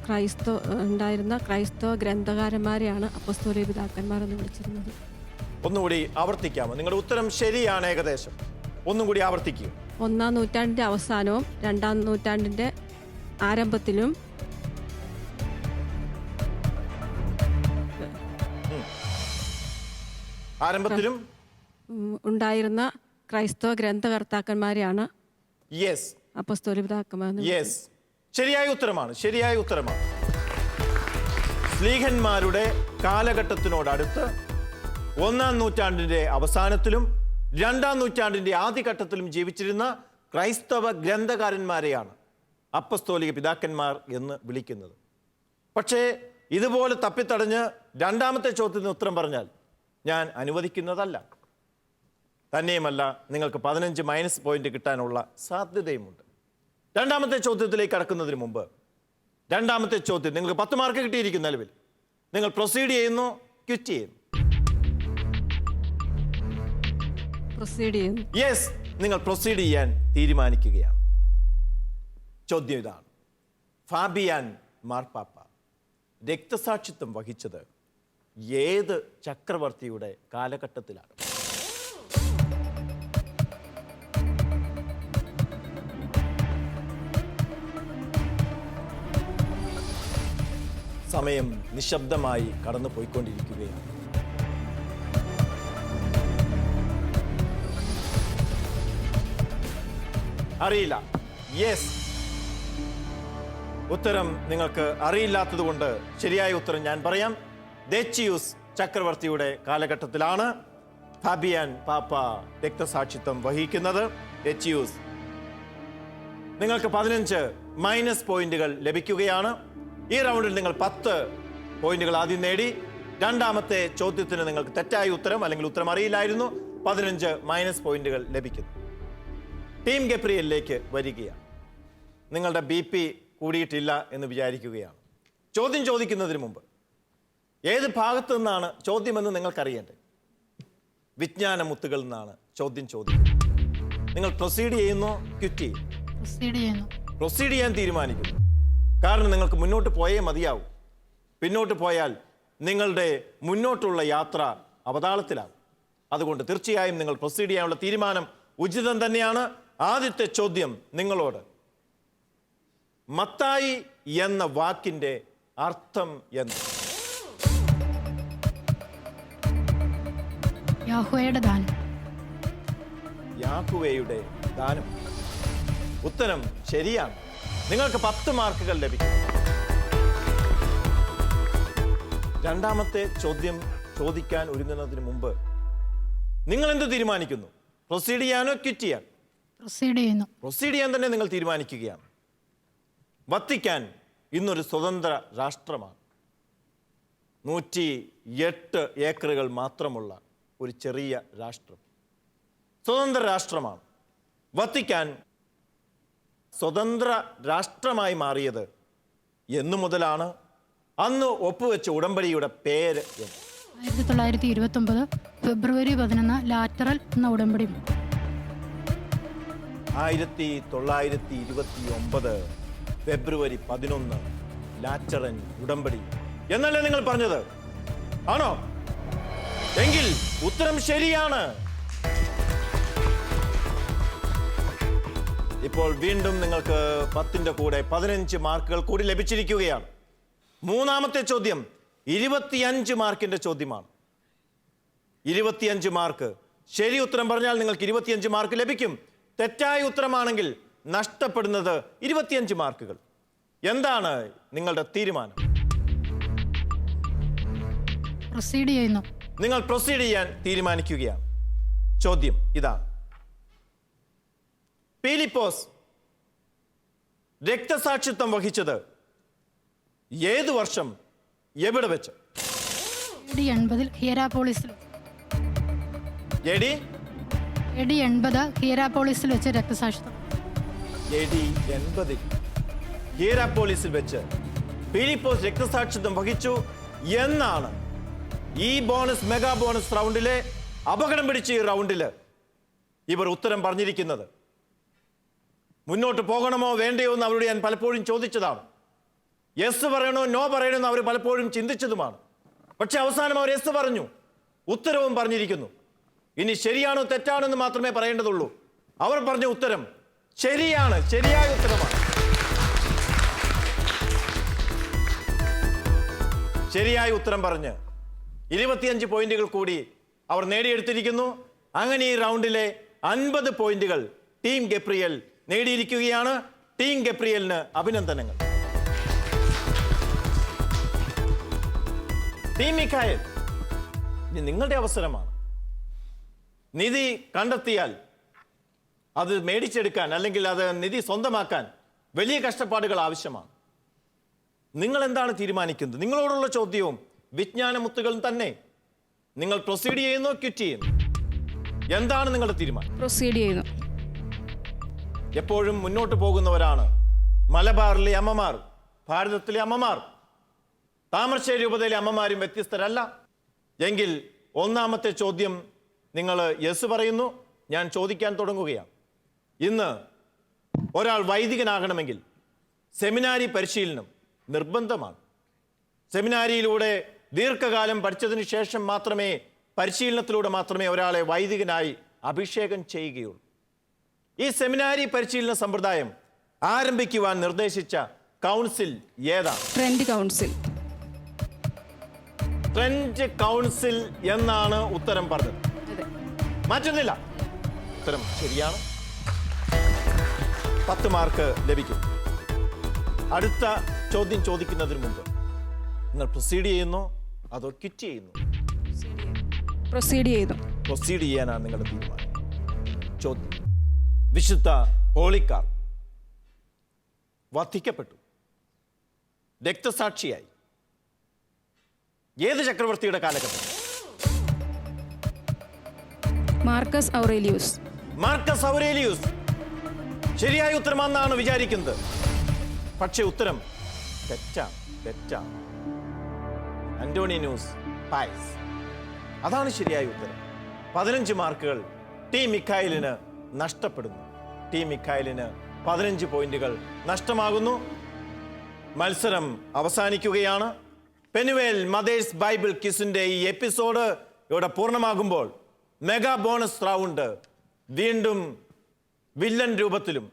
ക്രൈസ്തവ ഗ്രന്ഥകാരന്മാരെയാണ് അപ്പസ്തോലിക പിതാക്കന്മാർ എന്ന് വിളിച്ചിരുന്നത്. ഒന്നുകൂടി ആവർത്തിക്കാമോ? നിങ്ങളുടെ ഉത്തരം ശരിയാണ് ഏകദേശം. ഒന്നും കൂടി ആവർത്തിക്കുക. 1-ാം നൂറ്റാണ്ടിൻ്റെ അവസാനവും 2-ാം നൂറ്റാണ്ടിൻ്റെ ആരംഭത്തിലും ഉണ്ടായിരുന്ന ക്രൈസ്തവ ഗ്രന്ഥകർത്താക്കന്മാരെയാണ് അപ്പസ്തോലിക പിതാക്കന്മാർ. ശരിയായ ഉത്തരമാണ്. സ്ലീഹന്മാരുടെ കാലഘട്ടത്തിനോടടുത്ത് 1-ാം നൂറ്റാണ്ടിന്റെ അവസാനത്തിലും 2-ാം നൂറ്റാണ്ടിന്റെ ആദ്യഘട്ടത്തിലും ജീവിച്ചിരുന്ന ക്രൈസ്തവ ഗ്രന്ഥകാരന്മാരെയാണ് അപ്പസ്തോലിക പിതാക്കന്മാർ എന്ന് വിളിക്കുന്നത്. പക്ഷേ ഇതുപോലെ തപ്പിത്തടഞ്ഞ് രണ്ടാമത്തെ ചോദ്യത്തിന് ഉത്തരം പറഞ്ഞാൽ ഞാൻ അനുവദിക്കുന്നതല്ല. തന്നെയുമല്ല, നിങ്ങൾക്ക് 15 മൈനസ് പോയിന്റ് കിട്ടാനുള്ള സാധ്യതയുമുണ്ട്. രണ്ടാമത്തെ ചോദ്യത്തിലേക്ക് കടക്കുന്നതിന് മുമ്പ്, രണ്ടാമത്തെ ചോദ്യം നിങ്ങൾക്ക് 10 മാർക്ക് കിട്ടിയിരിക്കും. നിലവിൽ നിങ്ങൾ പ്രൊസീഡ് ചെയ്യുന്നു, ക്വിറ്റ് ചെയ്യുന്നു? യെസ്, നിങ്ങൾ പ്രൊസീഡ് ചെയ്യാൻ തീരുമാനിക്കുകയാണ്. ചോദ്യം ഇതാണ്, ഫാബിയാൻ മാർപ്പാപ്പ രക്തസാക്ഷിത്വം വഹിച്ചത് ഏത് ചക്രവർത്തിയുടെ കാലഘട്ടത്തിലാണ്? സമയം നിശബ്ദമായി കടന്നു പോയിക്കൊണ്ടിരിക്കുകയാണ്. അറിയില്ല. യെസ്, ഉത്തരം നിങ്ങൾക്ക് അറിയില്ലാത്തത് കൊണ്ട് ശരിയായ ഉത്തരം ഞാൻ പറയാം. ദേച്ചിയൂസ് ചക്രവർത്തിയുടെ കാലഘട്ടത്തിലാണ് ഫാബിയാൻ പാപ്പ രക്തസാക്ഷിത്വം വഹിക്കുന്നത്. ദേച്ചിയൂസ്. നിങ്ങൾക്ക് 15 മൈനസ് പോയിന്റുകൾ ലഭിക്കുകയാണ്. ഈ റൗണ്ടിൽ നിങ്ങൾ 10 പോയിന്റുകൾ ആദ്യം നേടി. രണ്ടാമത്തെ ചോദ്യത്തിന് നിങ്ങൾക്ക് തെറ്റായ ഉത്തരം അല്ലെങ്കിൽ ഉത്തരം അറിയില്ലായിരുന്നു, 15 മൈനസ് പോയിന്റുകൾ ലഭിക്കുന്നു. ടീം ഗബ്രിയലിലേക്ക് വരികയാണ്. നിങ്ങളുടെ BP കൂടിയിട്ടില്ല എന്ന് വിചാരിക്കുകയാണ്. ചോദ്യം ചോദിക്കുന്നതിന് മുമ്പ് ഏത് ഭാഗത്തു നിന്നാണ് ചോദ്യമെന്ന് നിങ്ങൾക്കറിയണ്ടേ? വിജ്ഞാനമുത്തുകളിൽ നിന്നാണ് ചോദ്യം ചോദിക്കുന്നത്. നിങ്ങൾ പ്രൊസീഡ് ചെയ്യുന്നു, ക്വിറ്റ് ചെയ്യുന്നു? പ്രൊസീഡ് ചെയ്യാൻ തീരുമാനിക്കുന്നു. കാരണം നിങ്ങൾക്ക് മുന്നോട്ട് പോയേ മതിയാവും. പിന്നോട്ട് പോയാൽ നിങ്ങളുടെ മുന്നോട്ടുള്ള യാത്ര അവതാളത്തിലാവും. അതുകൊണ്ട് തീർച്ചയായും നിങ്ങൾ പ്രൊസീഡ് ചെയ്യാനുള്ള തീരുമാനം ഉചിതം തന്നെയാണ്. ആദ്യത്തെ ചോദ്യം നിങ്ങളോട്, മത്തായി എന്ന വാക്കിന്റെ അർത്ഥം എന്ത്? യാഹ്വേയുടെ ദാനം. യാഹ്വേയുടെ ദാനം. ഉത്തരം ശരിയാണ്. നിങ്ങൾക്ക് 10 മാർക്കുകൾ ലഭിക്കും. രണ്ടാമത്തെ ചോദ്യം ചോദിക്കാൻ ഒരുങ്ങുന്നതിന് മുമ്പ് നിങ്ങൾ എന്ത് തീരുമാനിക്കുന്നു? പ്രൊസീഡ് ചെയ്യാനോ ക്വിറ്റ് ചെയ്യാൻ? പ്രൊസീഡ് ചെയ്യാൻ തന്നെ നിങ്ങൾ തീരുമാനിക്കുകയാണ്. വത്തിക്കാൻ ഇന്നൊരു സ്വതന്ത്ര രാഷ്ട്രമാണ്. 108 ഏക്കറുകൾ മാത്രമുള്ള ഒരു ചെറിയ രാഷ്ട്രം. സ്വതന്ത്ര രാഷ്ട്രമാണ്. വത്തിക്കാൻ സ്വതന്ത്ര രാഷ്ട്രമായി മാറിയത് എന്നു മുതലാണ്? അന്ന് ഒപ്പുവെച്ച ഉടമ്പടിയുടെ പേര് 1929 ഫെബ്രുവരി 11 ലാറ്ററൽ എന്ന ഉടമ്പടി. 1929 ഫെബ്രുവരി 11 ലാറ്ററൻ ഉടമ്പടി എന്നല്ലേ നിങ്ങൾ പറഞ്ഞത്? ആണോ? എങ്കിൽ ഉത്തരം ശരിയാണ്. ഇപ്പോൾ വീണ്ടും നിങ്ങൾക്ക് 10ന്റെ കൂടെ 15 മാർക്കുകൾ കൂടി ലഭിച്ചിരിക്കുകയാണ്. മൂന്നാമത്തെ ചോദ്യം 25 മാർക്കിന്റെ ചോദ്യമാണ്. 25 മാർക്ക്. ശരി ഉത്തരം പറഞ്ഞാൽ നിങ്ങൾക്ക് 25 മാർക്ക് ലഭിക്കും. തെറ്റായ ഉത്തരമാണെങ്കിൽ നഷ്ടപ്പെടുന്നത് 25 മാർക്കുകൾ. എന്താണ് നിങ്ങളുടെ തീരുമാനം? പ്രൊസീഡ് ചെയ്യുന്നു. നിങ്ങൾ പ്രൊസീഡ് ചെയ്യാൻ തീരുമാനിക്കുകയാണ്. ചോദ്യം ഇതാണ്: പീലിപ്പോസ് രക്തസാക്ഷിത്വം വഹിച്ചത് ഏത് വർഷം, എവിടെ വെച്ച്? AD 80 ഹീരാപോളിസിൽ. AD 80 ഹീരാപോളിസിൽ വെച്ച് രക്തസാക്ഷിത്വം. AD 80 ഹീരാപോളിസിൽ വെച്ച് പീലിപ്പോസ് രക്തസാക്ഷിത്വം വഹിച്ചു എന്നാണ് ഈ ബോണസ് മെഗാ ബോണസ് റൗണ്ടിലെ അപകടം പിടിച്ച ഈ റൗണ്ടില് ഇവർ ഉത്തരം പറഞ്ഞിരിക്കുന്നത്. മുന്നോട്ട് പോകണമോ വേണ്ടയോ എന്ന് അവരോട് ഞാൻ പലപ്പോഴും ചോദിച്ചതാണ്. യെസ് പറയണോ നോ പറയണോ എന്ന് അവർ പലപ്പോഴും ചിന്തിച്ചതുമാണ്. പക്ഷെ അവസാനം അവർ യെസ് പറഞ്ഞു, ഉത്തരവും പറഞ്ഞിരിക്കുന്നു. ഇനി ശരിയാണോ തെറ്റാണോ എന്ന് മാത്രമേ പറയേണ്ടതുള്ളൂ. അവർ പറഞ്ഞ ഉത്തരം ശരിയാണ്, ശരിയായ ഉത്തരമാണ്. ശരിയായ ഉത്തരം പറഞ്ഞ് 25 പോയിന്റുകൾ കൂടി അവർ നേടിയെടുത്തിരിക്കുന്നു. അങ്ങനെ ഈ റൗണ്ടിലെ 50 പോയിന്റുകൾ ടീം ഗബ്രിയേൽ നേടിയിരിക്കുകയാണ്. ടീം ഗബ്രിയേലിന് അഭിനന്ദനങ്ങൾ. ടീം മിഖായേൽ, ഇനി നിങ്ങളുടെ അവസരമാണ്. നിധി കണ്ടെത്തിയാൽ അത് മേടിച്ചെടുക്കാൻ അല്ലെങ്കിൽ അത് നിധി സ്വന്തമാക്കാൻ വലിയ കഷ്ടപ്പാടുകൾ ആവശ്യമാണ്. നിങ്ങൾ എന്താണ് തീരുമാനിക്കുന്നത്? നിങ്ങളോടുള്ള ചോദ്യവും വിജ്ഞാനമുത്തുകളും തന്നെ. നിങ്ങൾ പ്രൊസീഡ് ചെയ്യുന്നോ ക്വിറ്റ് ചെയ്യുന്നു? എന്താണ് നിങ്ങളുടെ തീരുമാനം? പ്രൊസീഡ് ചെയ്യുന്നു. എപ്പോഴും മുന്നോട്ട് പോകുന്നവരാണ് മലബാറിലെ അമ്മമാർ, ഭാരതത്തിലെ അമ്മമാർ. താമരശ്ശേരി രൂപതയിലെ അമ്മമാരും വ്യത്യസ്തരല്ല. എങ്കിൽ ഒന്നാമത്തെ ചോദ്യം നിങ്ങൾ യെസ് പറയുന്നു. ഞാൻ ചോദിക്കാൻ തുടങ്ങുകയാണ്. ഇന്ന് ഒരാൾ വൈദികനാകണമെങ്കിൽ സെമിനാരി പരിശീലനം നിർബന്ധമാണ്. സെമിനാരിയിലൂടെ ദീർഘകാലം പഠിച്ചതിന് ശേഷം മാത്രമേ, പരിശീലനത്തിലൂടെ മാത്രമേ ഒരാളെ വൈദികനായി അഭിഷേകം ചെയ്യുകയുള്ളൂ. ഈ സെമിനാരി പരിശീലന സമ്പ്രദായം ആരംഭിക്കുവാൻ നിർദ്ദേശിച്ച കൗൺസിൽ ഏതാണ്? Trend council. ട്രെൻഡ് കൗൺസിൽ എന്നാണ് ഉത്തരം പറഞ്ഞത്. മാറ്റുന്നില്ല. ഉത്തരം ശരിയാണ്. 10 മാർക്ക് ലഭിക്കും. അടുത്ത ചോദ്യം ചോദിക്കുന്നതിന് മുമ്പ് നിങ്ങൾ പ്രൊസീഡ് ചെയ്യുന്നു അതോ ക്വിറ്റ് ചെയ്യുന്നു? പ്രൊസീഡ് ചെയ്യുന്നു. പ്രൊസീഡ് ചെയ്യാനാണ് നിങ്ങളുടെ തീരുമാനം. ചോദ്യം: വിശുദ്ധ പോളിക്കാർ വധിക്കപ്പെട്ടു, രക്തസാക്ഷിയായി. ഏത് ചക്രവർത്തിയുടെ കാലഘട്ടം? മാർക്കസ് ഔറേലിയൂസ്. മാർക്കസ് ഔറേലിയൂസ്. ശരിയായ ഉത്തരമാണെന്നാണ് വിചാരിക്കുന്നത്. പക്ഷേ ഉത്തരം തെറ്റാണ്, തെറ്റാണ്. അന്റോണിനൂസ് പയസ്. അതാണ് ശരിയായ ഉത്തരം. 15 മാർക്കുകൾ ടീം മിഖായേലിന് നഷ്ടപ്പെടുന്നു. ടീം മിഖായേലിന് 15 പോയിന്റുകൾ നഷ്ടമാകുന്നു. മത്സരം അവസാനിക്കുകയാണ്. പെനുവേൽ മദേഴ്സ് ബൈബിൾ ക്വിസിന്റെ ഈ എപ്പിസോഡ് ഇവിടെ പൂർണ്ണമാകുമ്പോൾ മെഗാ ബോണസ് റൗണ്ട് വീണ്ടും വില്ലൻ രൂപത്തിലും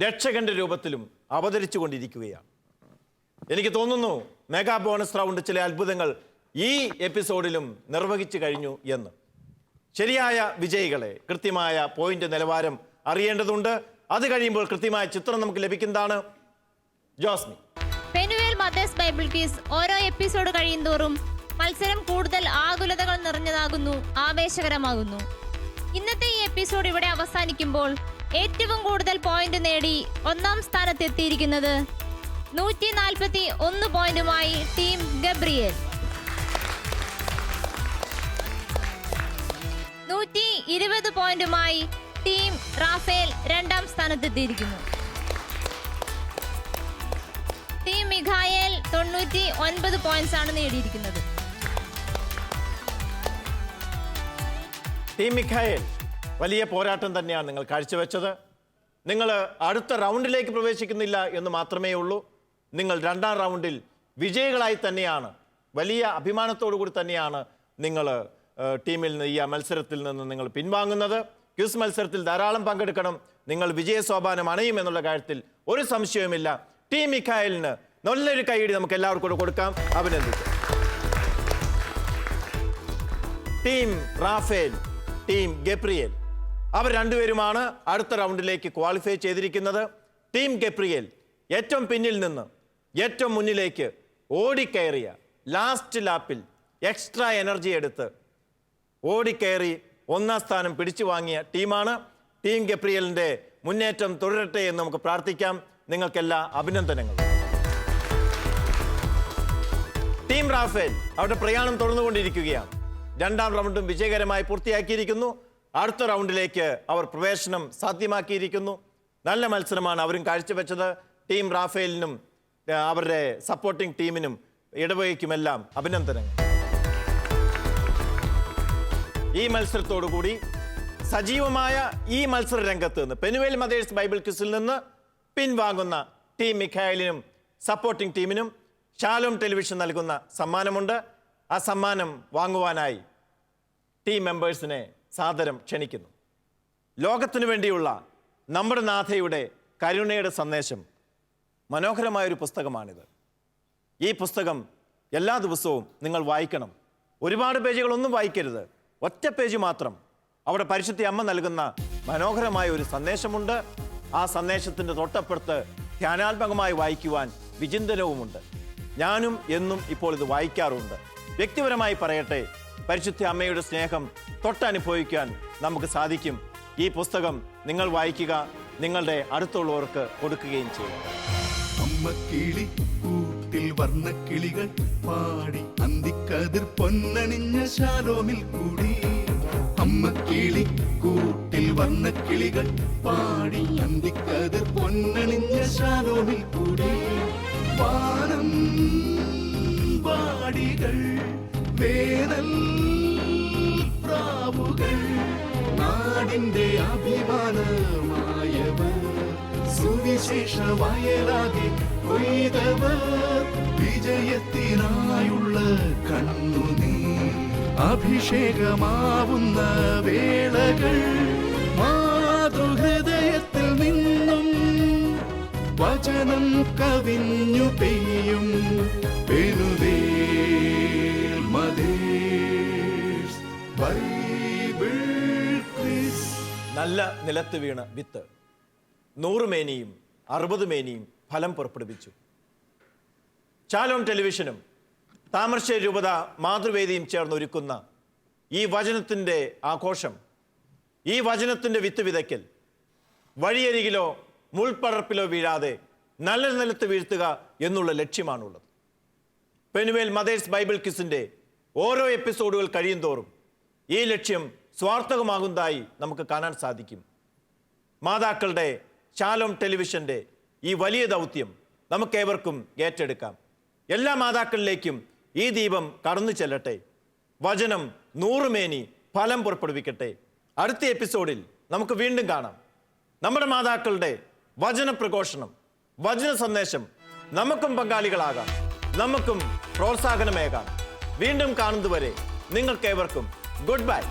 രക്ഷകന്റെ രൂപത്തിലും അവതരിച്ചു കൊണ്ടിരിക്കുകയാണ്. എനിക്ക് തോന്നുന്നു മെഗാ ബോണസ് റൗണ്ട് ചില അത്ഭുതങ്ങൾ ഈ എപ്പിസോഡിലും നിർവഹിച്ചു കഴിഞ്ഞു എന്ന്. ശരിയായ വിജയികളെ കൃത്യമായ പോയിന്റ് നിലവാരം അറിയേണ്ടതുണ്ട്. അത് കഴിയുമ്പോൾ കൃത്യമായ ചിത്രം നമുക്ക് ലഭിക്കുന്നതാണ്. Josmi. Penuel mothers Bible quiz ഓരോ എപ്പിസോഡ് കഴിയുന്തോറും മത്സരം കൂടുതൽ ആകുലതകൾ നിറഞ്ഞതാകുന്നു, ആവേശകരമാകുന്നു. ഇന്നത്തെ ഈ എപ്പിസോഡ് ഇവിടെ അവസാനിക്കുമ്പോൾ ഏറ്റവും കൂടുതൽ പോയിന്റ് നേടി 1ാം സ്ഥാനത്തെത്തിയിരിക്കുന്നത് 141 പോയിന്റുമായി ടീം ഗബ്രിയേൽ. 120 പോയിന്റുമായി ടീം റാഫേൽ 2ാം സ്ഥാനത്തെത്തിയിരിക്കുന്നു. ടീം മിഖായേൽ 99 പോയിന്റ്സ് ആണ് നേടിയിരിക്കുന്നത്. ടീം മിഖായേൽ വലിയ പോരാട്ടം തന്നെയാണ് നിങ്ങൾ കാഴ്ചവെച്ചത്. നിങ്ങൾ അടുത്ത റൗണ്ടിലേക്ക് പ്രവേശിക്കുന്നില്ല എന്ന് മാത്രമേ ഉള്ളൂ. നിങ്ങൾ 2ാം റൗണ്ടിൽ വിജയികളായി തന്നെയാണ് വലിയ അഭിമാനത്തോടു കൂടി തന്നെയാണ് നിങ്ങൾ ടീമിൽ നിന്ന് ഈ മത്സരത്തിൽ നിന്ന് നിങ്ങൾ പിൻവാങ്ങുന്നത്. ക്വിസ് മത്സരത്തിൽ ധാരാളം പങ്കെടുക്കണം, നിങ്ങൾ വിജയസോപാനം അണയും എന്നുള്ള കാര്യത്തിൽ ഒരു സംശയവുമില്ല. ടീം മിഖായലിന് നല്ലൊരു കൈയടി നമുക്ക് എല്ലാവർക്കും കൂടെ കൊടുക്കാം. അഭിനന്ദിക്കാം. ടീം റാഫേൽ, ടീം ഗബ്രിയേൽ, അവർ രണ്ടുപേരുമാണ് അടുത്ത റൗണ്ടിലേക്ക് ക്വാളിഫൈ ചെയ്തിരിക്കുന്നത്. ടീം ഗബ്രിയേൽ ഏറ്റവും പിന്നിൽ നിന്ന് ഏറ്റവും മുന്നിലേക്ക് ഓടിക്കയറിയ ലാസ്റ്റ് ലാപ്പിൽ എക്സ്ട്രാ എനർജി എടുത്ത് ഓടിക്കയറി ഒന്നാം സ്ഥാനം പിടിച്ചു വാങ്ങിയ ടീമാണ്. ടീം ഗബ്രിയേലിൻ്റെ മുന്നേറ്റം തുടരട്ടെ എന്ന് നമുക്ക് പ്രാർത്ഥിക്കാം. നിങ്ങൾക്കെല്ലാ അഭിനന്ദനങ്ങളും. ടീം റാഫേൽ അവരുടെ പ്രയാണം തുടർന്നുകൊണ്ടിരിക്കുകയാണ്. രണ്ടാം റൗണ്ടും വിജയകരമായി പൂർത്തിയാക്കിയിരിക്കുന്നു. അടുത്ത റൗണ്ടിലേക്ക് അവർ പ്രവേശനം സാധ്യമാക്കിയിരിക്കുന്നു. നല്ല മത്സരമാണ് അവരും കാഴ്ചവെച്ചത്. ടീം റാഫേലിനും അവരുടെ സപ്പോർട്ടിംഗ് ടീമിനും ഇടവകയ്ക്കുമെല്ലാം അഭിനന്ദനങ്ങൾ. ഈ മത്സരത്തോടുകൂടി സജീവമായ ഈ മത്സര രംഗത്ത് നിന്ന് പെനുവേൽ മദേഴ്സ് ബൈബിൾ ക്വിസിൽ നിന്ന് പിൻവാങ്ങുന്ന ടീം മിഖായലിനും സപ്പോർട്ടിംഗ് ടീമിനും ഷാലോം ടെലിവിഷൻ നൽകുന്ന സമ്മാനമുണ്ട്. ആ സമ്മാനം വാങ്ങുവാനായി ടീം മെമ്പേഴ്സിനെ സാദരം ക്ഷണിക്കുന്നു. ലോകത്തിനു വേണ്ടിയുള്ള നമ്മുടെ നാഥയുടെ കരുണയുടെ സന്ദേശം മനോഹരമായൊരു പുസ്തകമാണിത്. ഈ പുസ്തകം എല്ലാ ദിവസവും നിങ്ങൾ വായിക്കണം. ഒരുപാട് പേജുകളൊന്നും വായിക്കരുത്, ഒറ്റ പേജ് മാത്രം. അവിടെ പരിശുദ്ധ അമ്മ നൽകുന്ന മനോഹരമായ ഒരു സന്ദേശമുണ്ട്. ആ സന്ദേശത്തിൻ്റെ തൊട്ടപ്പുറത്ത് ധ്യാനാത്മകമായി വായിക്കുവാൻ വിചിന്തനവുമുണ്ട്. ഞാനും എന്നും ഇപ്പോൾ ഇത് വായിക്കാറുണ്ട്. വ്യക്തിപരമായി പറയട്ടെ, പരിശുദ്ധ അമ്മയുടെ സ്നേഹം തൊട്ടനുഭവിക്കാൻ നമുക്ക് സാധിക്കും. ഈ പുസ്തകം നിങ്ങൾ വായിക്കുക, നിങ്ങളുടെ അടുത്തുള്ളവർക്ക് കൊടുക്കുകയും ചെയ്യുക. അമ്മക്കിളി കൂട്ടിൽ വർണ്ണക്കിളികൾ പാടി അന്തിക്കതിർ പൊന്നണിഞ്ഞ ശാലോമിൽ കൂടി. അമ്മക്കിളി കൂട്ടിൽ വർണ്ണക്കിളികൾ പാടി അന്തിക്കതിർ പൊന്നണിഞ്ഞ ശാലോമിൽ കൂടി. വാനം വാടികൾ വേനൽ പ്രാവുകൾ നാടിന്റെ അഭിമാനമായവർ സുവിശേഷ വയലാകെ കൊയ്തവർ വിജയത്തിനായുള്ള കണ്ണുനീർ അഭിഷേകമാവുന്ന വേളകൾ മാതൃഹൃദയത്തിൽ നിന്നും വചനം കവിഞ്ഞു പെയ്യും പെനുവേൽ മദേഴ്സ് ബൈബിൾ ക്വിസ്. നല്ല നിലത്ത് വീണ വിത്ത് 100 മേനിയും 60 മേനിയും ഫലം പുറപ്പെടുവിച്ചു. ഷാലോം ടെലിവിഷനും താമരശ്ശേരി രൂപത മാതൃവേദിയും ചേർന്ന് ഒരുക്കുന്ന ഈ വചനത്തിൻ്റെ ആഘോഷം, ഈ വചനത്തിൻ്റെ വിത്ത് വിതയ്ക്കൽ വഴിയരികിലോ മുൾപ്പടർപ്പിലോ വീഴാതെ നല്ല നിലത്ത് വീഴ്ത്തുക എന്നുള്ള ലക്ഷ്യമാണുള്ളത്. പെനുവേൽ മദേഴ്സ് ബൈബിൾ ക്വിസിൻ്റെ ഓരോ എപ്പിസോഡുകൾ കഴിയും തോറും ഈ ലക്ഷ്യം സ്വാർത്ഥകമാകുന്നതായി നമുക്ക് കാണാൻ സാധിക്കും. മാതാക്കളുടെ ഷാലോം ടെലിവിഷൻ്റെ ഈ വലിയ ദൗത്യം നമുക്കേവർക്കും ഏറ്റെടുക്കാം. എല്ലാ മാതാക്കളിലേക്കും ഈ ദീപം കടന്നു ചെല്ലട്ടെ. വചനം 100 മേനി ഫലം പുറപ്പെടുവിക്കട്ടെ. അടുത്ത എപ്പിസോഡിൽ നമുക്ക് വീണ്ടും കാണാം. നമ്മുടെ മാതാക്കളുടെ വചന പ്രഘോഷണം, വചന സന്ദേശം നമുക്കും പങ്കാളികളാകാം, നമുക്കും പ്രോത്സാഹനമേകാം. വീണ്ടും കാണുന്നതുവരെ നിങ്ങൾക്കേവർക്കും ഗുഡ് ബൈ.